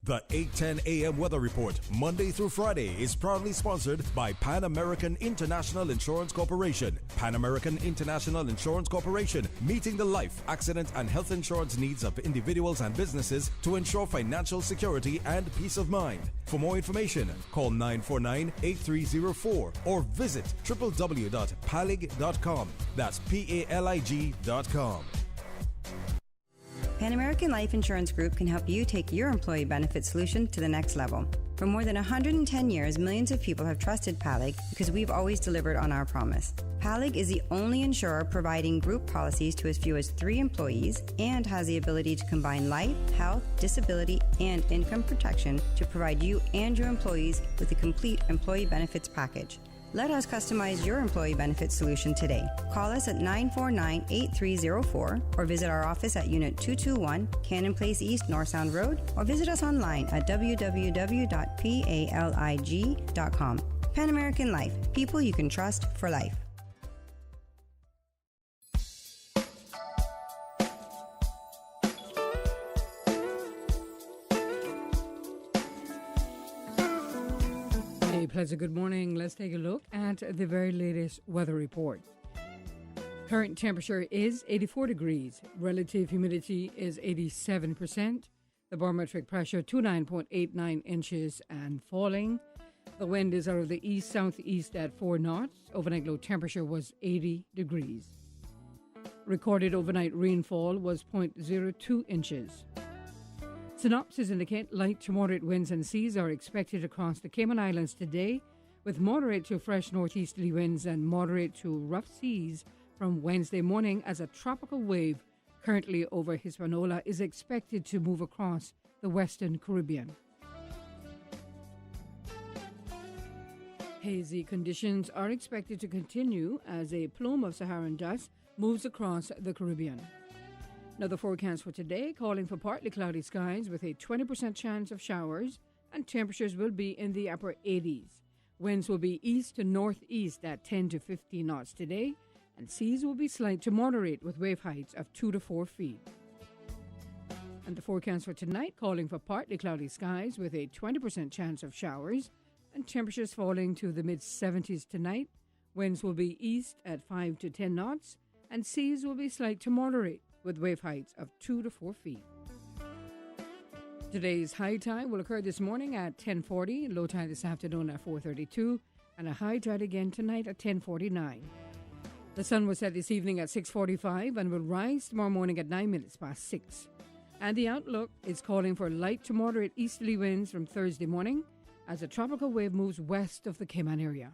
Speaker 5: The 8:10 a.m. weather report, Monday through Friday, is proudly sponsored by Pan American International Insurance Corporation. Pan American International Insurance Corporation, meeting the life, accident, and health insurance needs of individuals and businesses to ensure financial security and peace of mind. For more information, call 949-8304 or visit www.palig.com. That's PALIG.com.
Speaker 10: Pan American Life Insurance Group can help you take your employee benefit solution to the next level. For more than 110 years, millions of people have trusted PALIG because we've always delivered on our promise. PALIG is the only insurer providing group policies to as few as 3 employees and has the ability to combine life, health, disability, and income protection to provide you and your employees with a complete employee benefits package. Let us customize your employee benefits solution today. Call us at 949-8304 or visit our office at Unit 221, Cannon Place East, North Sound Road, or visit us online at www.palig.com. Pan American Life, people you can trust for life.
Speaker 13: Pleasant good morning. Let's take a look at the very latest weather report. Current temperature is 84 degrees. Relative humidity is 87%. The barometric pressure 29.89 inches and falling. The wind is out of the east-southeast at 4 knots. Overnight low temperature was 80 degrees. Recorded overnight rainfall was 0.02 inches. Synopsis indicate light to moderate winds and seas are expected across the Cayman Islands today, with moderate to fresh northeasterly winds and moderate to rough seas from Wednesday morning as a tropical wave currently over Hispaniola is expected to move across the Western Caribbean. Hazy conditions are expected to continue as a plume of Saharan dust moves across the Caribbean. Now, the forecast for today calling for partly cloudy skies with a 20% chance of showers, and temperatures will be in the upper 80s. Winds will be east to northeast at 10 to 15 knots today, and seas will be slight to moderate with wave heights of 2 to 4 feet. And the forecast for tonight calling for partly cloudy skies with a 20% chance of showers, and temperatures falling to the mid-70s tonight. Winds will be east at 5 to 10 knots, and seas will be slight to moderate with wave heights of 2 to 4 feet. Today's high tide will occur this morning at 10:40, low tide this afternoon at 4:32, and a high tide again tonight at 10:49. The sun will set this evening at 6:45 and will rise tomorrow morning at 9 minutes past 6. And the outlook is calling for light to moderate easterly winds from Thursday morning as a tropical wave moves west of the Cayman area.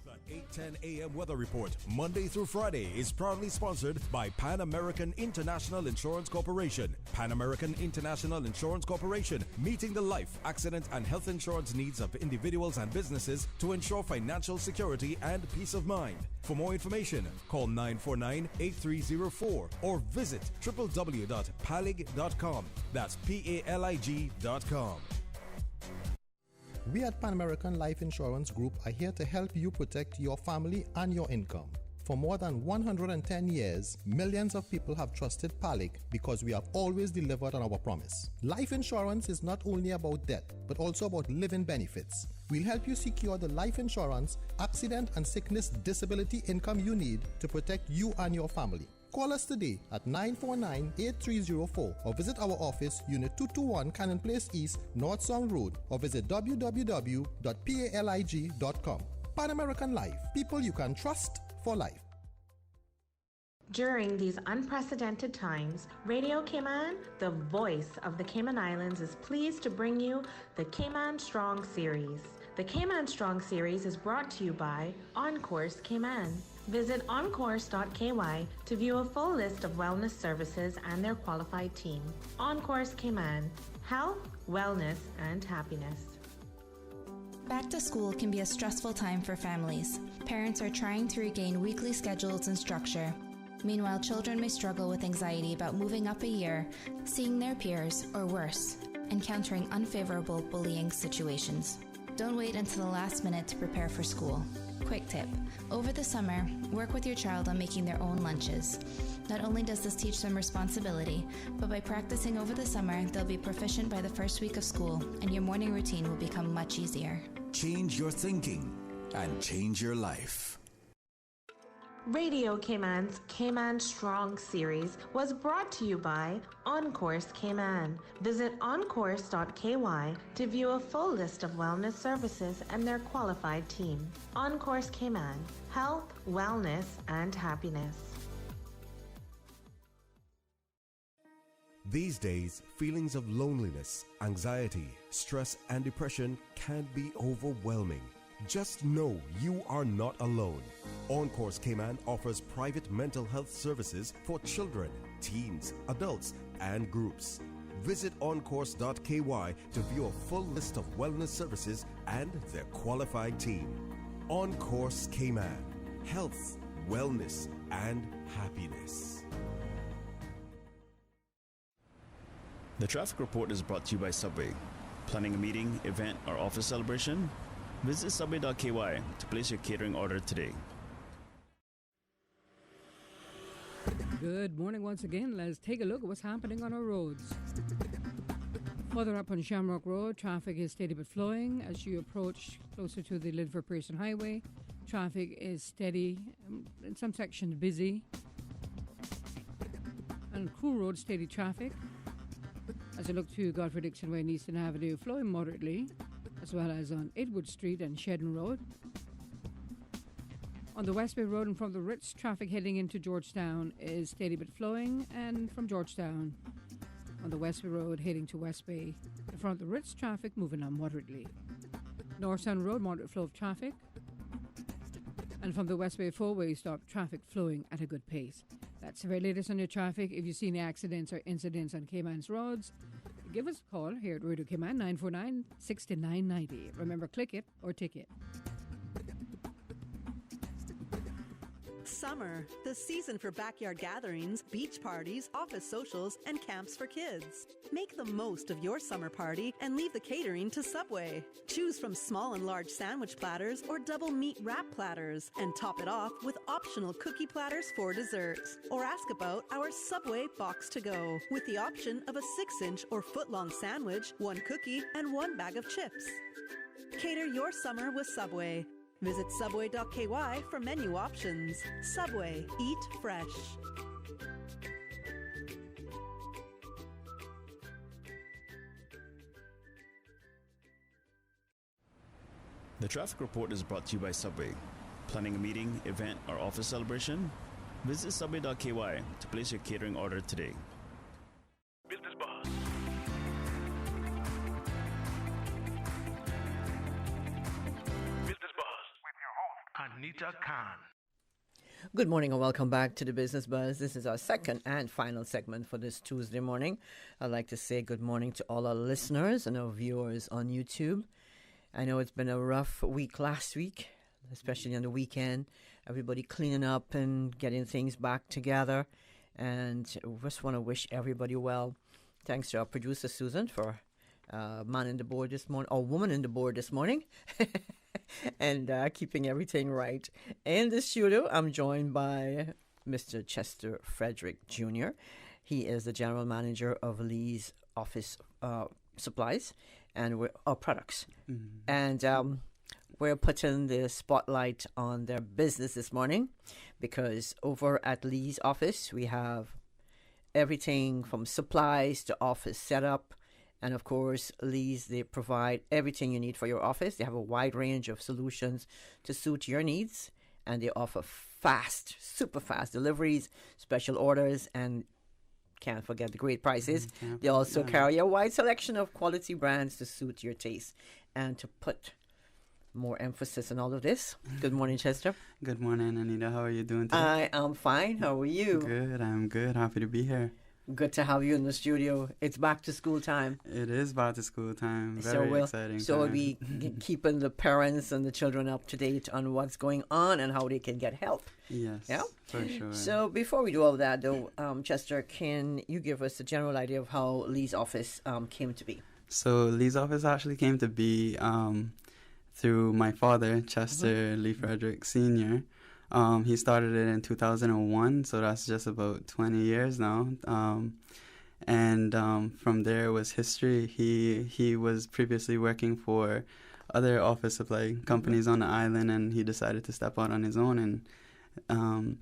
Speaker 5: The 8:10 a.m. weather report, Monday through Friday, is proudly sponsored by Pan American International Insurance Corporation. Pan American International Insurance Corporation, meeting the life, accident, and health insurance needs of individuals and businesses to ensure financial security and peace of mind. For more information, call 949-8304 or visit www.palig.com. That's PALIG.com.
Speaker 9: We at Pan American Life Insurance Group are here to help you protect your family and your income. For more than 110 years, millions of people have trusted Palig because we have always delivered on our promise. Life insurance is not only about death, but also about living benefits. We'll help you secure the life insurance, accident and sickness disability income you need to protect you and your family. Call us today at 949-8304 or visit our office, Unit 221 Cannon Place East, North Song Road, or visit www.palig.com. Pan American Life, people you can trust for life.
Speaker 11: During these unprecedented times, Radio Cayman, the voice of the Cayman Islands, is pleased to bring you the Cayman Strong Series. The Cayman Strong Series is brought to you by Encourse Cayman. Visit encourse.ky to view a full list of wellness services and their qualified team. Encourse Cayman, health, wellness, and happiness.
Speaker 12: Back to school can be a stressful time for families. Parents are trying to regain weekly schedules and structure. Meanwhile, children may struggle with anxiety about moving up a year, seeing their peers, or worse, encountering unfavorable bullying situations. Don't wait until the last minute to prepare for school. Quick tip: over the summer, work with your child on making their own lunches. Not only does this teach them responsibility, but by practicing over the summer, they'll be proficient by the first week of school, and your morning routine will become much easier.
Speaker 24: Change your thinking and change your life.
Speaker 11: Radio Cayman's Cayman Strong Series was brought to you by Encourse Cayman. Visit encourse.ky to view a full list of wellness services and their qualified team. Encourse Cayman, health, wellness, and happiness.
Speaker 5: These days, feelings of loneliness, anxiety, stress, and depression can be overwhelming. Just know you are not alone. Encourse Cayman offers private mental health services for children, teens, adults, and groups. Visit encourse.ky to view a full list of wellness services and their qualified team. Encourse Cayman, health, wellness, and happiness.
Speaker 25: The traffic report is brought to you by Subway. Planning a meeting, event, or office celebration? Visit subway.ky to place your catering order today.
Speaker 13: Good morning once again. Let's take a look at what's happening on our roads. Further up on Shamrock Road, traffic is steady but flowing. As you approach closer to the Lidford-Pearson Highway, traffic is steady, in some sections busy. On Crew Road, steady traffic. As you look to Godfrey-Dixon Way and Eastern Avenue, flowing moderately, as well as on Edward Street and Shedden Road. On the West Bay Road and from the Ritz, traffic heading into Georgetown is steady but flowing, and from Georgetown on the West Bay Road heading to West Bay, in front of the Ritz, traffic moving on moderately. North Sound Road, moderate flow of traffic, and from the West Bay Four-Way stop, traffic flowing at a good pace. That's the very latest on your traffic. If you see any accidents or incidents on Cayman's roads, give us a call here at Radio Cayman, 949-6990. Remember, click it or ticket.
Speaker 1: Summer, the season for backyard gatherings, beach parties, office socials, and camps for kids. Make the most of your summer party and leave the catering to Subway. Choose from small and large sandwich platters or double meat wrap platters and top it off with optional cookie platters for dessert. Or ask about our Subway Box to Go with the option of a 6-inch or foot-long sandwich, 1 cookie, and 1 bag of chips. Cater your summer with Subway. Visit subway.ky for menu options. Subway. Eat fresh.
Speaker 25: The traffic report is brought to you by Subway. Planning a meeting, event, or office celebration? Visit subway.ky to place your catering order today.
Speaker 2: Business Buzz. Business Buzz with your host, Anita Khan.
Speaker 3: Good morning and welcome back to the Business Buzz. This is our second and final segment for this Tuesday morning. I'd like to say good morning to all our listeners and our viewers on YouTube. I know it's been a rough week last week, especially on the weekend. Everybody cleaning up and getting things back together. And we just want to wish everybody well. Thanks to our producer, Susan, for man in the board this morning, or woman in the board this morning, and keeping everything right. In the studio, I'm joined by Mr. Chester Frederick Jr. He is the general manager of Lee's Office Supplies and products. Mm-hmm. And we're putting the spotlight on their business this morning because over at Lee's office, we have everything from supplies to office setup. And of course, Lee's, they provide everything you need for your office. They have a wide range of solutions to suit your needs. And they offer fast, super fast deliveries, special orders, and can't forget the great prices. They also carry a wide selection of quality brands to suit your taste. And to put more emphasis on all of this. Good morning, Chester.
Speaker 4: Good morning, Anita. How are you doing today?
Speaker 3: I am fine. How are you?
Speaker 4: Good. I'm good. Happy to be here.
Speaker 3: Good to have you in the studio. It's back to school time.
Speaker 4: It is back to school time. Very exciting.
Speaker 3: So we'll be keeping the parents and the children up to date on what's going on and how they can get help.
Speaker 4: Yes,
Speaker 3: yeah?
Speaker 4: For sure.
Speaker 3: So before we do all that, though, Chester, can you give us a general idea of how Lee's office came to be?
Speaker 4: So Lee's office actually came to be through my father, Chester Lee Frederick Sr. He started it in 2001, so that's just about 20 years now. And from there it was history. He was previously working for other office supply companies on the island, and he decided to step out on his own. And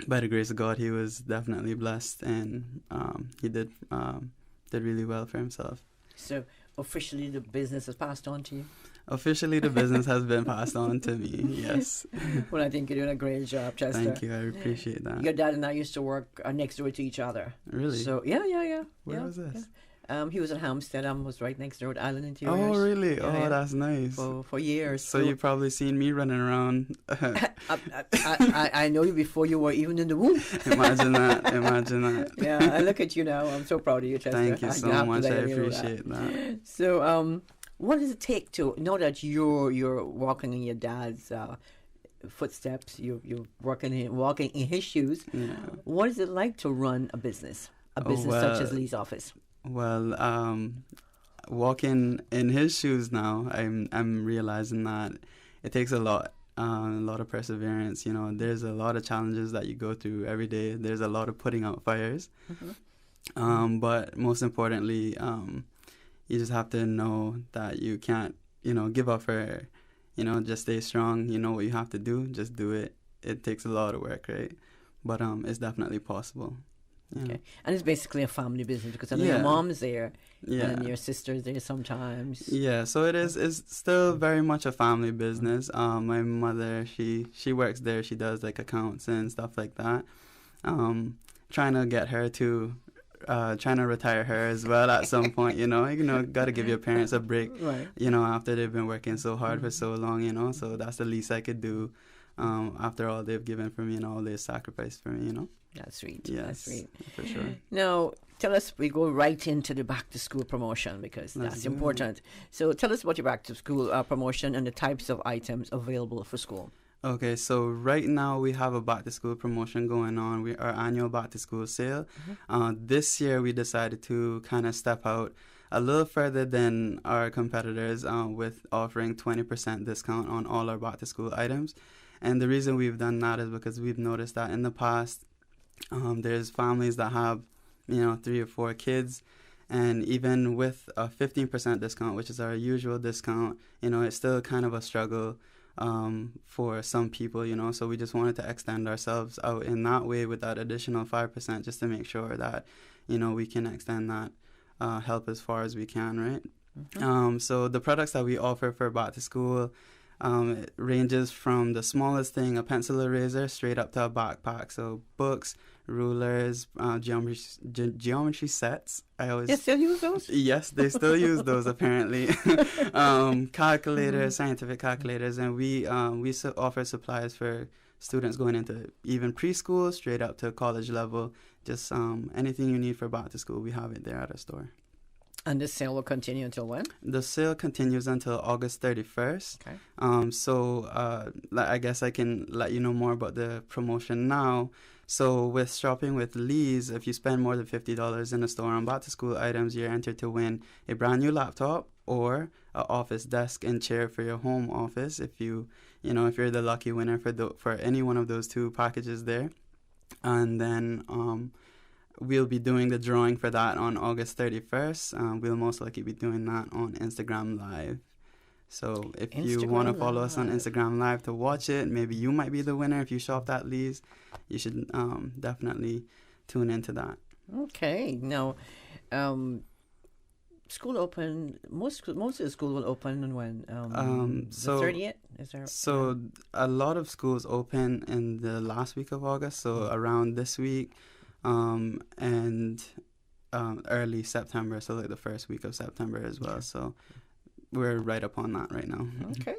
Speaker 4: by the grace of God, he was definitely blessed, and he did really well for himself.
Speaker 3: So officially the business has passed on to you?
Speaker 4: Officially, the business has been passed on to me, yes.
Speaker 3: Well, I think you're doing a great job, Chester.
Speaker 4: Thank you, I appreciate that.
Speaker 3: Your dad and I used to work next door to each other.
Speaker 4: Really?
Speaker 3: So, yeah.
Speaker 4: Where was this?
Speaker 3: Yeah. He was in Hampstead. I was right next door at Island Interiors.
Speaker 4: Oh, really?
Speaker 3: Yeah,
Speaker 4: that's nice.
Speaker 3: For years.
Speaker 4: So you've probably seen me running around.
Speaker 3: I know you before you were even in the womb.
Speaker 4: Imagine that.
Speaker 3: Yeah, I look at you now. I'm so proud of you, Chester.
Speaker 4: Thank you so much. I appreciate that.
Speaker 3: So, what does it take to know that you're walking in your dad's footsteps? You're walking in his shoes. Yeah. What is it like to run a business such as Lee's office?
Speaker 4: Well, walking in his shoes now, I'm realizing that it takes a lot of perseverance. You know, there's a lot of challenges that you go through every day. There's a lot of putting out fires, but most importantly, you just have to know that you can't, give up or, just stay strong. You know what you have to do. Just do it. It takes a lot of work, right? But it's definitely possible. Yeah.
Speaker 3: Okay. And it's basically a family business because I know your mom's there and your sister's there sometimes.
Speaker 4: Yeah, so it's still very much a family business. My mother, she works there. She does like accounts and stuff like that. Trying to get her to trying to retire her as well at some point, got to give your parents a break, right. After they've been working so hard for so long, so that's the least I could do. after all they've given for me and all they've sacrificed for me, you know.
Speaker 3: That's sweet.
Speaker 4: Yes,
Speaker 3: That's sweet.
Speaker 4: for sure.
Speaker 3: Now, tell us, we go right into the back to school promotion because
Speaker 4: Let's
Speaker 3: that's
Speaker 4: do it.
Speaker 3: important. So tell us about your back to school promotion and the types of items available for school.
Speaker 4: Okay, so right now we have a back to school promotion going on. Our annual back to school sale. This year we decided to kind of step out a little further than our competitors with offering 20% discount on all our back to school items. And the reason we've done that is because we've noticed that in the past there's families that have 3 or 4 kids, and even with a 15% discount, which is our usual discount, it's still kind of a struggle for some people, so we just wanted to extend ourselves out in that way with that additional 5% just to make sure that we can extend that help as far as we can, right? So the products that we offer for back to school, it ranges from the smallest thing, a pencil eraser, straight up to a backpack. So books, rulers, geometry sets.
Speaker 3: They still use those?
Speaker 4: Yes, they still use those apparently. Calculators, scientific calculators, and we offer supplies for students going into even preschool, straight up to college level. Just anything you need for back to school, we have it there at our store.
Speaker 3: And the sale will continue until when?
Speaker 4: The sale continues until August 31st. Okay. So I guess I can let you know more about the promotion now. So with shopping with Lee's, if you spend more than $50 in a store on back to school items, you're entered to win a brand new laptop or an office desk and chair for your home office. If you're the lucky winner for any one of those 2 packages there, and then we'll be doing the drawing for that on August 31st. We'll most likely be doing that on Instagram Live. So if you want to follow us on Instagram Live to watch it, maybe you might be the winner if you shop at Lee's. You should definitely tune into that.
Speaker 3: Okay. Now, school open, most of the school will open on when? The 30th? Is there?
Speaker 4: So a lot of schools open in the last week of August, so around this week. And early September, so like the first week of September as well. So we're right up on that right now.
Speaker 3: Okay.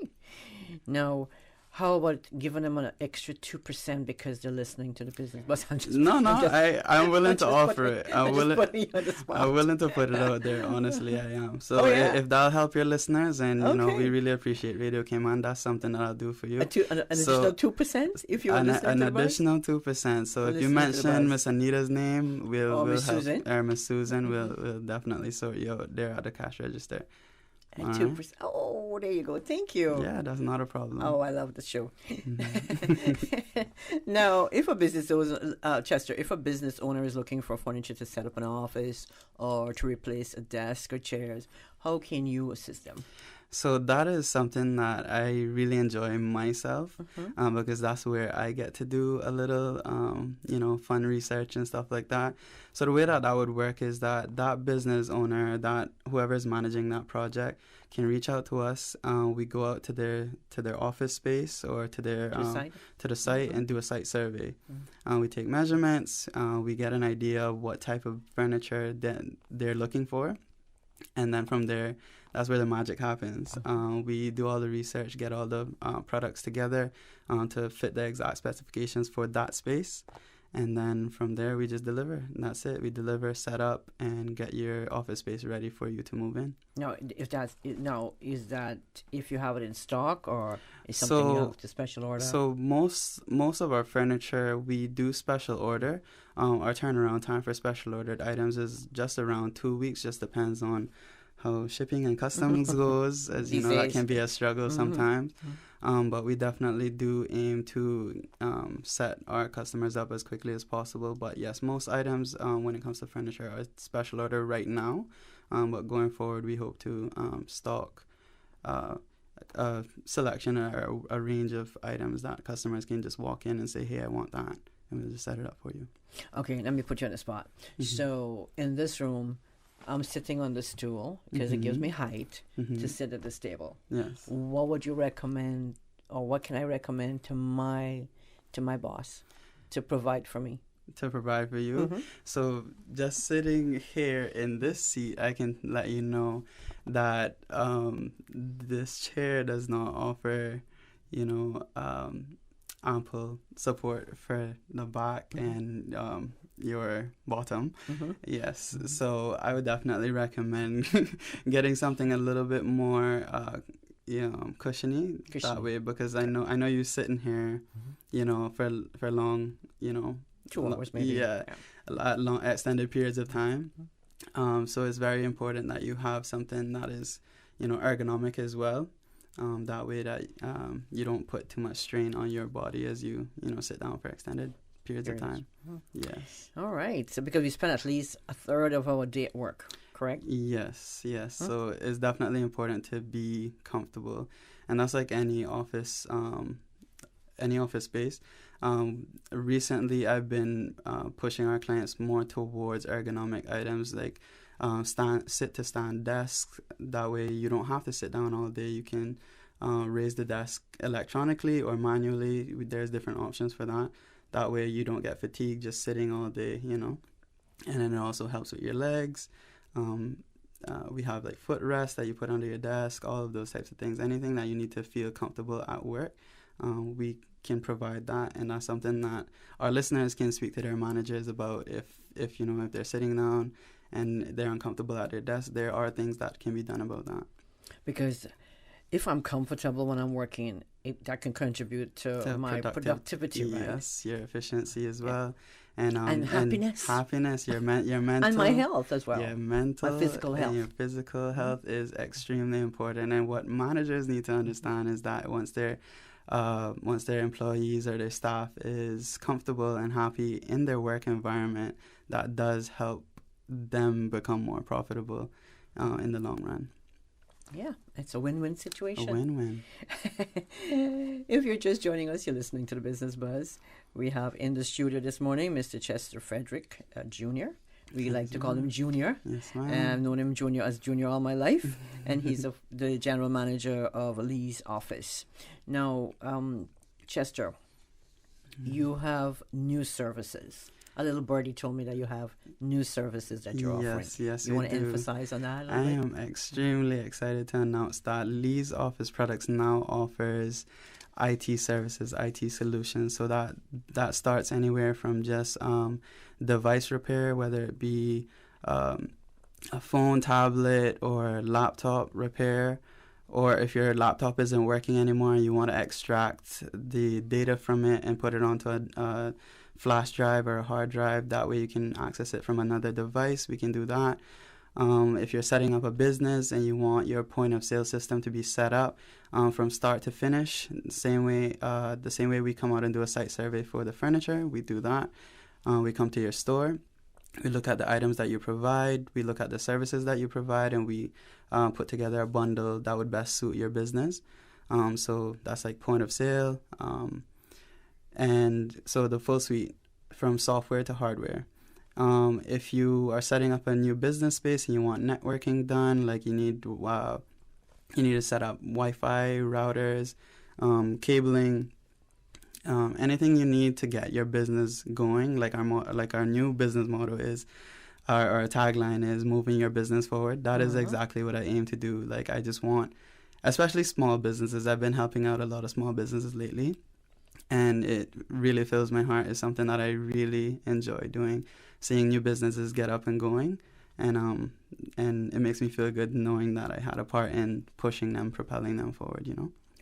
Speaker 3: Now, how about giving them an extra 2% because they're listening to the business? But
Speaker 4: I'm willing to offer it. I'm willing to put it out there. Honestly, I am. So if that'll help your listeners, and we really appreciate Radio Cayman, that's something that I'll do for you.
Speaker 3: An additional 2% if you want to
Speaker 4: an additional 2%. So if you mention Miss Anita's name, we'll
Speaker 3: Miss
Speaker 4: help.
Speaker 3: Susan.
Speaker 4: Or Miss Susan, we'll definitely sort you out there at the cash register.
Speaker 3: And 2%. Oh, there you go. Thank you.
Speaker 4: Yeah, that's not a problem.
Speaker 3: Oh, I love the show. Now, if a business owner, Chester, if a business owner is looking for furniture to set up an office or to replace a desk or chairs, how can you assist them?
Speaker 4: So that is something that I really enjoy myself, because that's where I get to do a little, fun research and stuff like that. So the way that would work is that business owner, that whoever's managing that project, can reach out to us. We go out to their office space or to the site and do a site survey. We take measurements. We get an idea of what type of furniture that they're looking for, and then from there, that's where the magic happens. We do all the research, get all the products together to fit the exact specifications for that space. And then from there, we just deliver. And that's it. We deliver, set up, and get your office space ready for you to move in.
Speaker 3: Now, is that if you have it in stock, or is something you have to special order?
Speaker 4: So most of our furniture, we do special order. Our turnaround time for special ordered items is just around 2 weeks. Just depends on how shipping and customs goes. As you know, that can be a struggle sometimes. But we definitely do aim to set our customers up as quickly as possible. But yes, most items when it comes to furniture are special order right now. But going forward, we hope to stock a selection or a range of items that customers can just walk in and say, hey, I want that. And we'll just set it up for you.
Speaker 3: Okay, let me put you on the spot. So in this room, I'm sitting on the stool because it gives me height to sit at this table.
Speaker 4: Yes.
Speaker 3: What would you recommend, or what can I recommend to my boss to provide for me?
Speaker 4: To provide for you? So just sitting here in this seat, I can let you know that this chair does not offer, ample support for the back and your bottom. Yes, so I would definitely recommend getting something a little bit more cushiony that way, because I know you sitting here for long
Speaker 3: 2 hours maybe
Speaker 4: at long extended periods of time. So it's very important that you have something that is ergonomic as well. That way that you don't put too much strain on your body as you sit down for extended periods of time. Yes.
Speaker 3: All right. So because we spend at least a third of our day at work, correct?
Speaker 4: Yes. So it's definitely important to be comfortable, and that's like any office space. Recently, I've been pushing our clients more towards ergonomic items like sit-to-stand desks. That way you don't have to sit down all day. You can raise the desk electronically or manually. There's different options for that. That way you don't get fatigued just sitting all day, And then it also helps with your legs. We have like footrests that you put under your desk, all of those types of things. Anything that you need to feel comfortable at work, we can provide that. And that's something that our listeners can speak to their managers about. If they're sitting down and they're uncomfortable at their desk, there are things that can be done about that.
Speaker 3: Because if I'm comfortable when I'm working, that can contribute to my productivity, right?
Speaker 4: Yes, your efficiency as well.
Speaker 3: And happiness.
Speaker 4: Happiness, your mental.
Speaker 3: And my health as well.
Speaker 4: Your mental.
Speaker 3: My physical health.
Speaker 4: And your physical health is extremely important. And what managers need to understand is that once their employees or their staff is comfortable and happy in their work environment, that does help them become more profitable in the long run.
Speaker 3: Yeah, it's a win-win situation.
Speaker 4: A win-win.
Speaker 3: If you're just joining us, you're listening to the Business Buzz. We have in the studio this morning Mr. Chester Frederick Jr. We like to call him Junior.
Speaker 4: Yes, ma'am.
Speaker 3: I've known him as Junior all my life, and he's the general manager of Lee's office. Now, Chester, you have new services. A little birdie told me that you have new services that you're offering.
Speaker 4: Yes,
Speaker 3: you want to emphasize on that a little
Speaker 4: I
Speaker 3: bit?
Speaker 4: am extremely excited to announce that Lee's Office Products now offers IT services, IT solutions. So that starts anywhere from just device repair, whether it be a phone, tablet, or laptop repair, or if your laptop isn't working anymore and you want to extract the data from it and put it onto a flash drive or a hard drive. That way you can access it from another device. We can do that. If you're setting up a business and you want your point of sale system to be set up from start to finish, the same way we come out and do a site survey for the furniture, we do that. We come to your store. We look at the items that you provide. We look at the services that you provide, and we put together a bundle that would best suit your business. So that's like point of sale. And so the full suite from software to hardware. If you are setting up a new business space and you want networking done, like you need to set up Wi-Fi, routers, cabling, anything you need to get your business going, like our new business motto is, our tagline is moving your business forward. That is exactly what I aim to do. Like I just want, especially small businesses. I've been helping out a lot of small businesses lately, and it really fills my heart. It's something that I really enjoy doing, seeing new businesses get up and going, and it makes me feel good knowing that I had a part in pushing them, propelling them forward,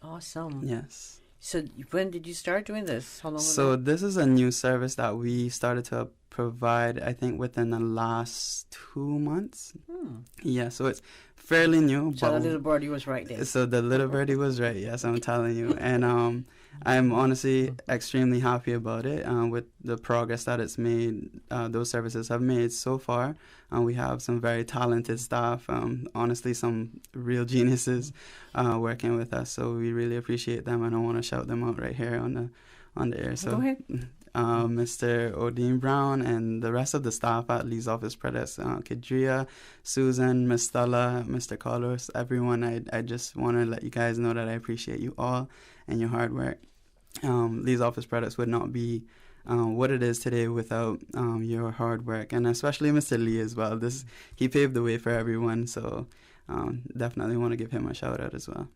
Speaker 3: Awesome.
Speaker 4: Yes.
Speaker 3: So when did you start doing this? How long ago?
Speaker 4: So this is a new service that we started to provide, I think, within the last 2 months. Yeah, so it's fairly new.
Speaker 3: So the little birdie was right there.
Speaker 4: So the little birdie was right, yes, I'm telling you. And I'm honestly extremely happy about it with the progress that it's made, those services have made so far. We have some very talented staff, honestly, some real geniuses working with us. So we really appreciate them, and I want to shout them out right here on the air. So,
Speaker 3: go ahead.
Speaker 4: Mr. Odin Brown and the rest of the staff at Lee's Office Products, Kadria, Susan, Miss Stella, Mr. Carlos, everyone. I just want to let you guys know that I appreciate you all and your hard work. Lee's Office Products would not be what it is today without your hard work, and especially Mr. Lee as well. He paved the way for everyone, so definitely want to give him a shout out as well.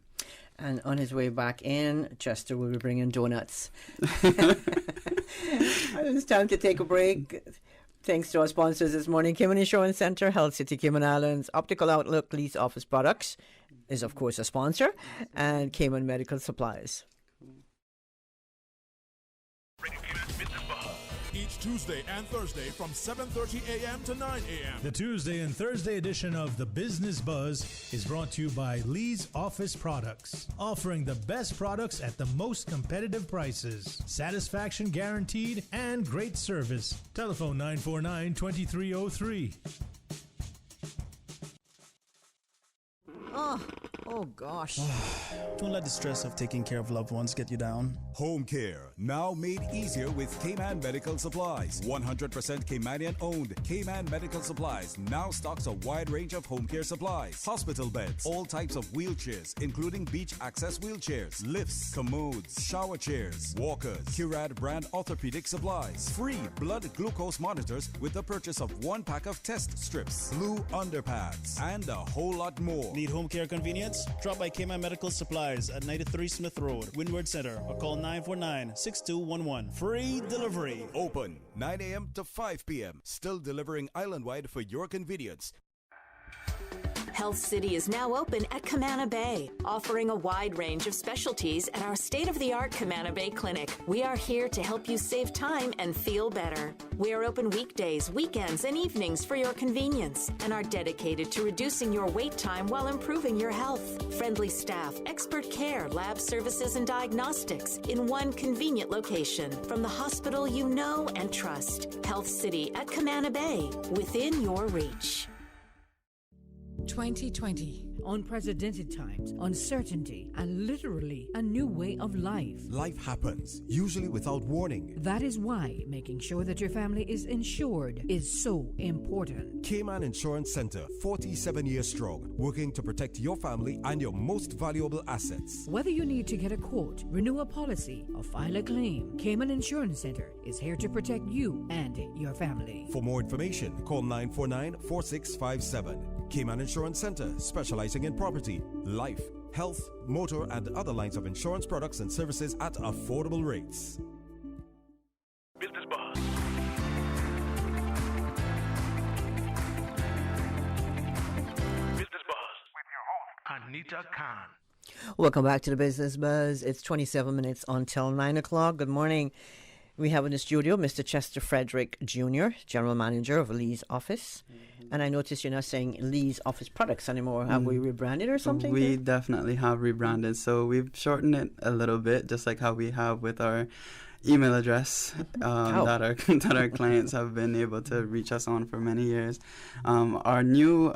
Speaker 3: And on his way back in, Chester will be bringing donuts. It's time to take a break. Thanks to our sponsors this morning, Cayman Insurance Center, Health City Cayman Islands, Optical Outlook, Lease Office Products is, of course, a sponsor, and Cayman Medical Supplies.
Speaker 2: Each Tuesday and Thursday from 7:30 a.m. to 9 a.m.
Speaker 8: The Tuesday and Thursday edition of the Business Buzz is brought to you by Lee's Office Products, offering the best products at the most competitive prices, satisfaction guaranteed, and great service. Telephone 949-2303.
Speaker 3: Oh gosh.
Speaker 25: Don't let the stress of taking care of loved ones get you down.
Speaker 24: Home care, now made easier with Cayman Medical Supplies. 100% Caymanian owned. Cayman Medical Supplies now stocks a wide range of home care supplies. Hospital beds, all types of wheelchairs, including beach access wheelchairs, lifts, commodes, shower chairs, walkers, Curad brand orthopedic supplies, free blood glucose monitors with the purchase of 1 pack of test strips, blue underpads, and a whole lot more.
Speaker 25: Need home care convenience? Drop by Cayman Medical Supplies at 93 Smith Road, Windward Center, or call 949-6211. Free delivery.
Speaker 24: Open 9 a.m. to 5 p.m. Still delivering island-wide for your convenience.
Speaker 14: Health City is now open at Camana Bay, offering a wide range of specialties at our state-of-the-art Camana Bay Clinic. We are here to help you save time and feel better. We are open weekdays, weekends, and evenings for your convenience and are dedicated to reducing your wait time while improving your health. Friendly staff, expert care, lab services, and diagnostics in one convenient location from the hospital you know and trust. Health City at Camana Bay, within your reach.
Speaker 13: 2020, unprecedented times, uncertainty, and literally a new way of life.
Speaker 15: Life happens, usually without warning.
Speaker 13: That is why making sure that your family is insured is so important.
Speaker 15: Cayman Insurance Center, 47 years strong, working to protect your family and your most valuable assets.
Speaker 13: Whether you need to get a quote, renew a policy, or file a claim, Cayman Insurance Center is here to protect you and your family.
Speaker 15: For more information, call 949-4657. Cayman Insurance Center, specializing in property, life, health, motor, and other lines of insurance products and services at affordable rates.
Speaker 2: Business Buzz. Business Buzz with your host, Anita Khan.
Speaker 3: Welcome back to the Business Buzz. It's 27 minutes until 9 o'clock. Good morning. We have in the studio Mr. Chester Frederick Jr., General Manager of Lee's Office. And I noticed you're not saying Lee's Office Products anymore. Have we rebranded or something?
Speaker 4: We definitely have rebranded. So we've shortened it a little bit, just like how we have with our email address that our clients have been able to reach us on for many years. Our new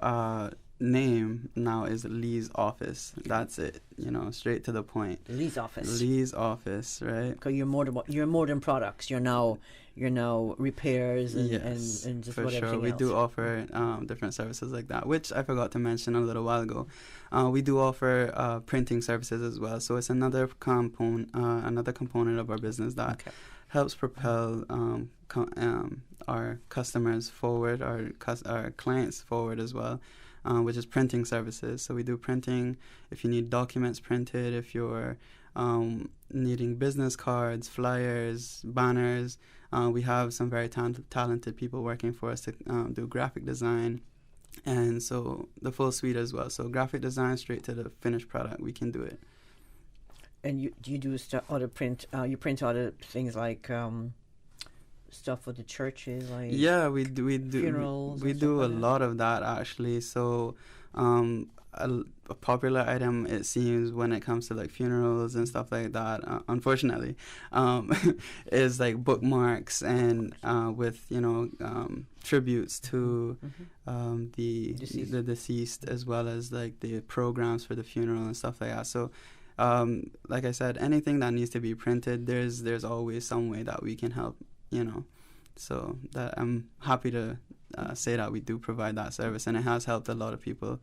Speaker 4: name now is Lee's Office. That's it, straight to the point.
Speaker 3: Lee's Office.
Speaker 4: Lee's Office, right?
Speaker 3: Because you're more than products. You're now repairs and just
Speaker 4: for
Speaker 3: whatever.
Speaker 4: Sure. We do offer different services like that, which I forgot to mention a little while ago. We do offer printing services as well. So it's another component of our business that helps propel our customers forward, our clients forward as well. Which is printing services. So we do printing if you need documents printed, if you're needing business cards, flyers, banners. We have some very talented people working for us to do graphic design, and so the full suite as well. So graphic design straight to the finished product, we can do it.
Speaker 3: And you do other print? You print other things like stuff for the churches, like
Speaker 4: we do funerals. We do a lot of that actually. So a popular item, it seems, when it comes to like funerals and stuff like that, unfortunately, is like bookmarks and with tributes to the deceased, as well as like the programs for the funeral and stuff like that. So like I said, anything that needs to be printed, there's always some way that we can help. So that I'm happy to say that we do provide that service, and it has helped a lot of people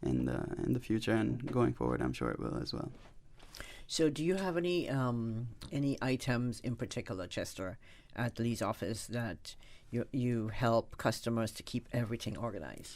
Speaker 4: in the future, and going forward, I'm sure it will as well.
Speaker 3: So, do you have any items in particular, Chester, at Lee's Office that you help customers to keep everything organized?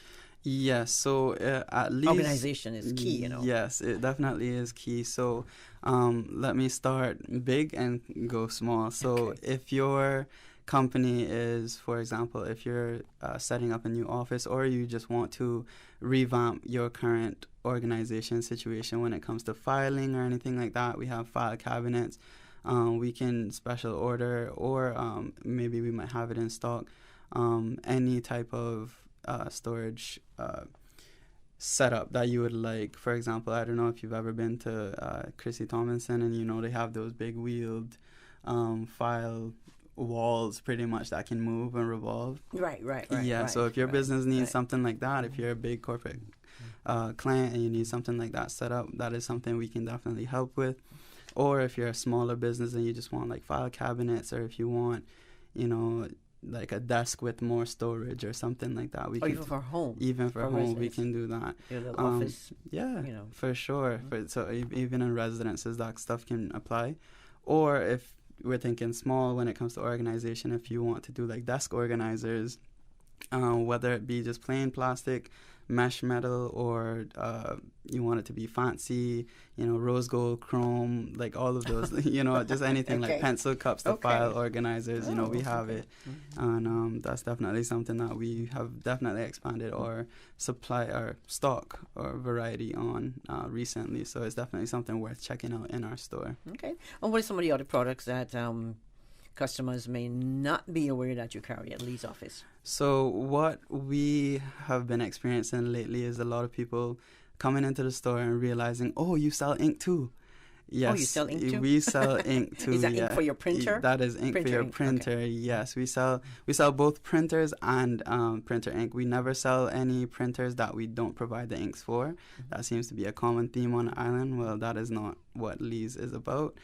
Speaker 4: Yes, so at least
Speaker 3: organization is key, you know.
Speaker 4: Yes, it definitely is key. So let me start big and go small. So if your company is, for example, if you're setting up a new office, or you just want to revamp your current organization situation when it comes to filing or anything like that, we have file cabinets. We can special order, or maybe we might have it in stock. Any type of storage setup that you would like. For example, I don't know if you've ever been to Chrissy Tomlinson, and you know they have those big wheeled file walls pretty much that can move and revolve.
Speaker 3: Right.
Speaker 4: Yeah,
Speaker 3: right,
Speaker 4: so if your business needs
Speaker 3: right.
Speaker 4: something like that, if you're a big corporate client and you need something like that set up, that is something we can definitely help with. Or if you're a smaller business and you just want like file cabinets, or if you want, you know, like a desk with more storage or something like that. We can
Speaker 3: even for home.
Speaker 4: Even for home,
Speaker 3: residence.
Speaker 4: we can do that.
Speaker 3: Your little office.
Speaker 4: Yeah,
Speaker 3: you know.
Speaker 4: for sure. So even in residences, that stuff can apply. Or if we're thinking small when it comes to organization, if you want to do like desk organizers, whether it be just plain plastic, mesh metal, or you want it to be fancy, you know, rose gold, chrome, like all of those, you know, just anything like pencil cups to file organizers, you know, we have it. And that's definitely something that we have definitely expanded our supply, our stock or variety on recently. So it's definitely something worth checking out in our store.
Speaker 3: Okay. And what are some of the other products that customers may not be aware that you carry at Lee's office?
Speaker 4: So what we have been experiencing lately is a lot of people coming into the store and realizing, oh, you sell ink too. Yes,
Speaker 3: oh, you sell ink too?
Speaker 4: We sell ink too.
Speaker 3: Is that ink for your printer?
Speaker 4: That is ink for your printer. Okay. Yes, we sell both printers and printer ink. We never sell any printers that we don't provide the inks for. Mm-hmm. That seems to be a common theme on the island. Well, that is not what Lee's is about.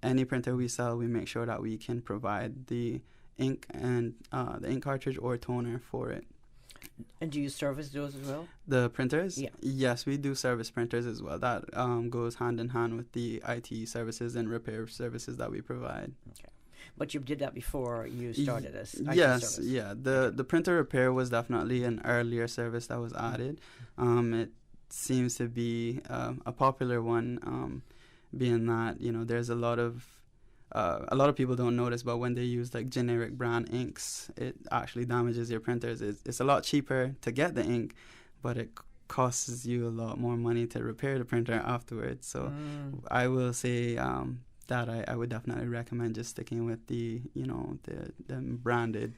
Speaker 4: Any printer we sell, we make sure that we can provide the ink and the ink cartridge or toner for it.
Speaker 3: And do you service those as well?
Speaker 4: The printers?
Speaker 3: Yeah.
Speaker 4: Yes, we do service printers as well. That goes hand in hand with the IT services and repair services that we provide.
Speaker 3: Okay. But you did that before you started this IT
Speaker 4: yes,
Speaker 3: service.
Speaker 4: Yeah. The printer repair was definitely an earlier service that was added. It seems to be a popular one, being that, you know, there's a lot of people don't notice, but when they use like generic brand inks, it actually damages your printers. It's a lot cheaper to get the ink, but it costs you a lot more money to repair the printer afterwards. So I will say that I would definitely recommend just sticking with the, you know, the branded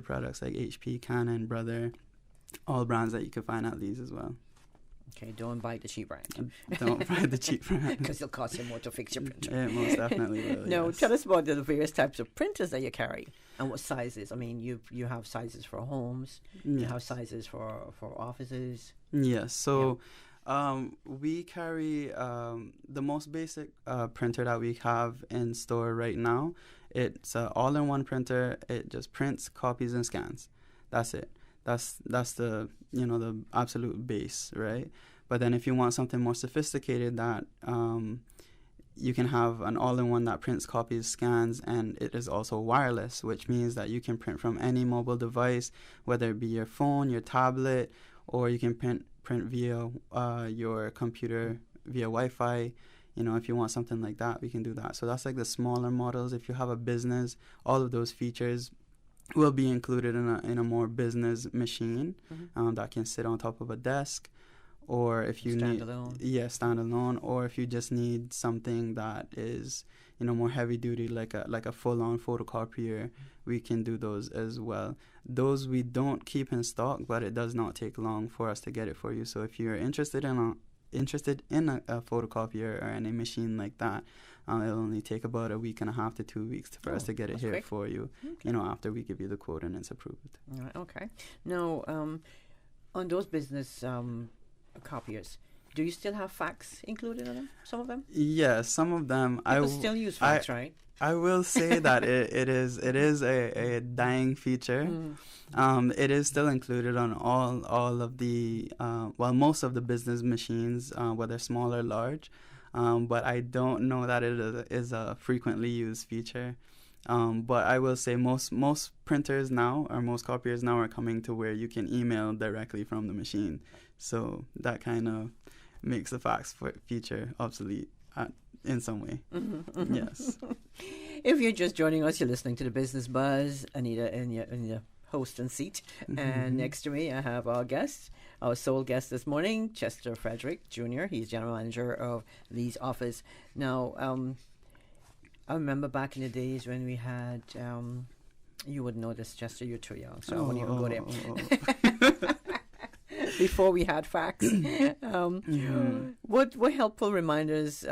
Speaker 4: products like HP, Canon, Brother, all brands that you can find at Lee's as well.
Speaker 3: Okay, don't buy the cheap brand.
Speaker 4: Don't buy the cheap brand.
Speaker 3: Because it'll cost you more to fix your printer.
Speaker 4: It most definitely will.
Speaker 3: No,
Speaker 4: yes.
Speaker 3: Tell us about the various types of printers that you carry and what sizes. I mean, you have sizes for homes. Yes. You have sizes for offices.
Speaker 4: Yes. So we carry the most basic printer that we have in store right now. It's an all-in-one printer. It just prints, copies, and scans. That's it. That's the, you know, the absolute base, right? But then if you want something more sophisticated, that you can have an all-in-one that prints, copies, scans, and it is also wireless, which means that you can print from any mobile device, whether it be your phone, your tablet, or you can print via your computer via Wi-Fi. You know, if you want something like that, we can do that. So that's like the smaller models. If you have a business, all of those features will be included in a more business machine that can sit on top of a desk, or if you standalone, or if you just need something that is, you know, more heavy duty, like a full-on photocopier, we can do those as well. Those we don't keep in stock, but it does not take long for us to get it for you. So if you're interested in a photocopier or any machine like that, it'll only take about a week and a half to 2 weeks for us to get it here quick for you, you know, after we give you the quote and it's approved.
Speaker 3: Okay. Now, on those business copiers, do you still have fax included in them, some of them?
Speaker 4: Yes, some of them.
Speaker 3: People still use fax, right?
Speaker 4: I will say that it is a dying feature. It is still included on all of the most of the business machines, whether small or large. But I don't know that it is a frequently used feature. But I will say most printers now, or most copiers now, are coming to where you can email directly from the machine. So that kind of makes the fax feature obsolete in some way. Yes.
Speaker 3: If you're just joining us, you're listening to the Business Buzz. Anita in your hosting seat, and next to me I have our guest, our sole guest this morning, Chester Frederick Jr. He's general manager of Lee's office. Now, I remember back in the days when we had, you wouldn't know this, Chester, you're too young, so I won't even go there. Before we had fax, what helpful reminders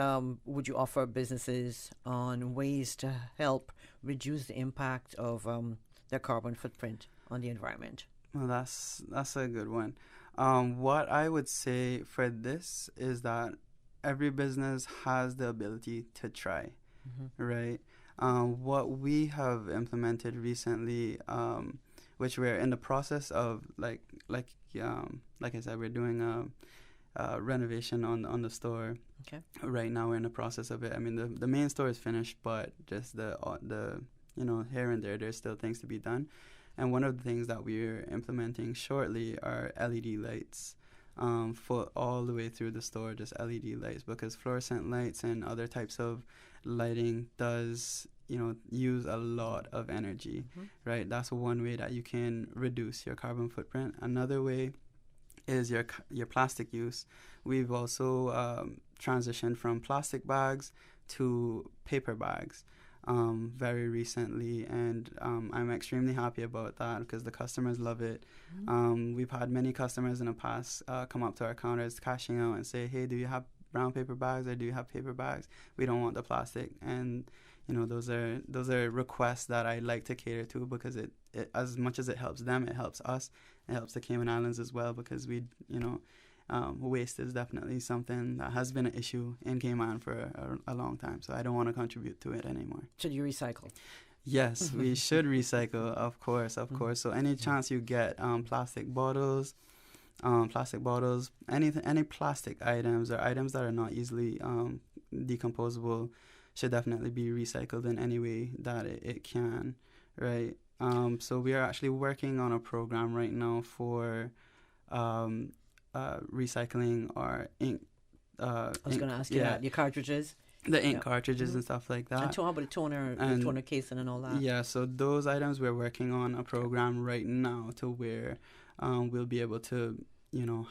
Speaker 3: would you offer businesses on ways to help reduce the impact of their carbon footprint on the environment?
Speaker 4: Well, that's a good one. What I would say for this is that every business has the ability to try, right? What we have implemented recently, which we're in the process of, like I said, we're doing a renovation on the store.
Speaker 3: Okay.
Speaker 4: Right now we're in the process of it. I mean, the main store is finished, but just the here and there's still things to be done. And one of the things that we're implementing shortly are LED lights, for all the way through the store, just LED lights, because fluorescent lights and other types of lighting does use a lot of energy, right? That's one way that you can reduce your carbon footprint. Another way is your plastic use. We've also transitioned from plastic bags to paper bags very recently, and I'm extremely happy about that because the customers love it. We've had many customers in the past come up to our counters cashing out and say, hey, do you have brown paper bags or do you have paper bags? We don't want the plastic. And those are requests that I like to cater to, because it as much as it helps them, it helps us. It helps the Cayman Islands as well, because waste is definitely something that has been an issue in Cayman for a long time. So I don't want to contribute to it anymore.
Speaker 3: Should you recycle?
Speaker 4: Yes, we should recycle, of course. So any chance you get, plastic bottles, any plastic items or items that are not easily decomposable should definitely be recycled in any way that it can, right? So we are actually working on a program right now for recycling our ink.
Speaker 3: I was going to ask you that. Your cartridges?
Speaker 4: The ink cartridges and stuff like that.
Speaker 3: And how about the toner casing and all that?
Speaker 4: Yeah, so those items, we're working on a program right now to where we'll be able to,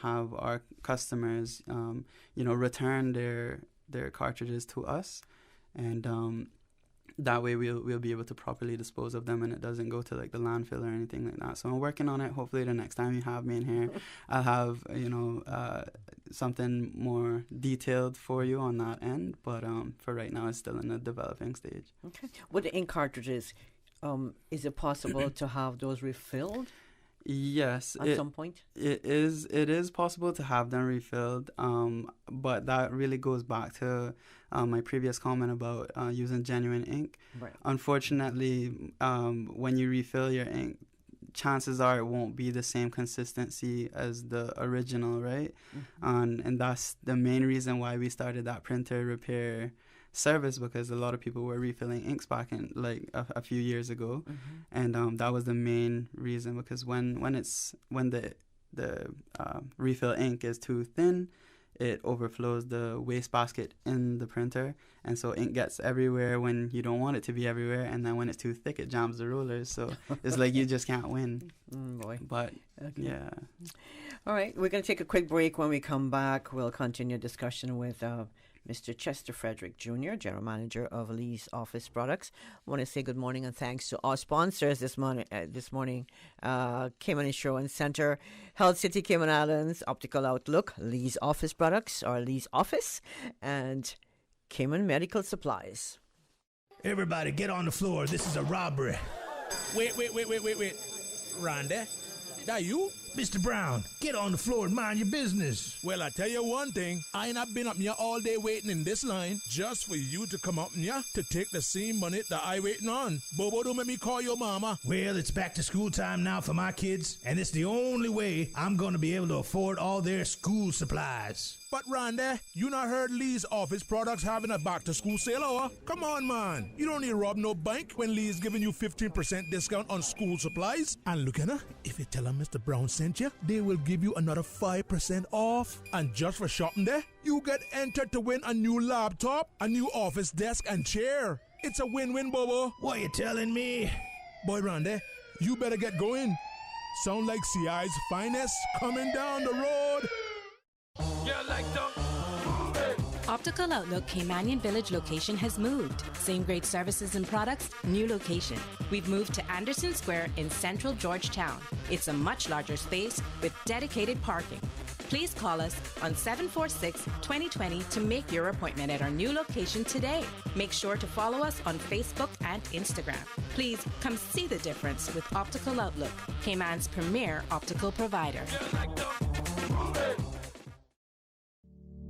Speaker 4: have our customers, return their cartridges to us. And that way we'll be able to properly dispose of them, and it doesn't go to like the landfill or anything like that. So I'm working on it. Hopefully the next time you have me in here, I'll have something more detailed for you on that end. But for right now, it's still in the developing stage.
Speaker 3: Okay. With the ink cartridges, is it possible to have those refilled?
Speaker 4: Yes,
Speaker 3: at some point
Speaker 4: it is possible to have them refilled, but that really goes back to my previous comment about using genuine ink.
Speaker 3: Right.
Speaker 4: Unfortunately, when you refill your ink, chances are it won't be the same consistency as the original, right? And that's the main reason why we started that printer repair service, because a lot of people were refilling inks back in like a few years ago, and that was the main reason, because when the refill ink is too thin, it overflows the wastebasket in the printer, and so ink gets everywhere when you don't want it to be everywhere, and then when it's too thick, it jams the rollers. So it's like you just can't win.
Speaker 3: Boy.
Speaker 4: But
Speaker 3: okay.
Speaker 4: Yeah.
Speaker 3: All right, we're going to take a quick break. When we come back, we'll continue discussion with Mr. Chester Frederick Jr., General Manager of Lee's Office Products. I want to say good morning and thanks to our sponsors this morning, Cayman Insurance Center, Health City Cayman Islands, Optical Outlook, Lee's Office Products, or Lee's Office, and Cayman Medical Supplies.
Speaker 8: Everybody get on the floor. This is a robbery.
Speaker 2: Wait. Randy, that you?
Speaker 8: Mr. Brown, get on the floor and mind your business.
Speaker 2: Well, I tell you one thing, I ain't not been up here all day waiting in this line just for you to come up here to take the same money that I waiting on. Bobo, don't make me call your mama.
Speaker 8: Well, it's back to school time now for my kids, and it's the only way I'm going to be able to afford all their school supplies.
Speaker 2: But Randy, you not heard Lee's office products having a back-to-school sale, or? Come on, man. You don't need to rob no bank when Lee's giving you 15% discount on school supplies. And look at her, if you tell them Mr. Brown sent you, they will give you another 5% off. And just for shopping there, you get entered to win a new laptop, a new office desk and chair. It's a win-win, Bobo.
Speaker 8: What you telling me?
Speaker 2: Boy, Randy, you better get going. Sound like CI's finest coming down the road.
Speaker 16: Optical Outlook Caymanian Village location has moved. Same great services and products, new location. We've moved to Anderson Square in central Georgetown. It's a much larger space with dedicated parking. Please call us on 746-2020 to make your appointment at our new location today. Make sure to follow us on Facebook and Instagram. Please come see the difference with Optical Outlook, Cayman's premier optical provider.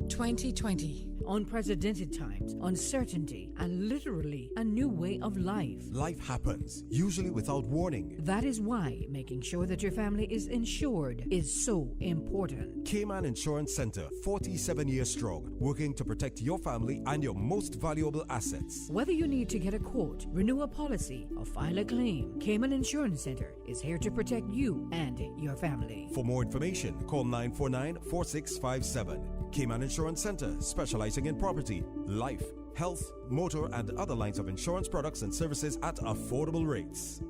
Speaker 13: 2020. Unprecedented times, uncertainty, and literally a new way of life.
Speaker 15: Life happens, usually without warning.
Speaker 13: That is why making sure that your family is insured is so important.
Speaker 15: Cayman Insurance Center, 47 years strong, working to protect your family and your most valuable assets.
Speaker 13: Whether you need to get a quote, renew a policy, or file a claim, Cayman Insurance Center is here to protect you and your family.
Speaker 15: For more information, call 949-4657. Cayman Insurance Center, specializing in property, life, health, motor, and other lines of insurance products and services at affordable rates.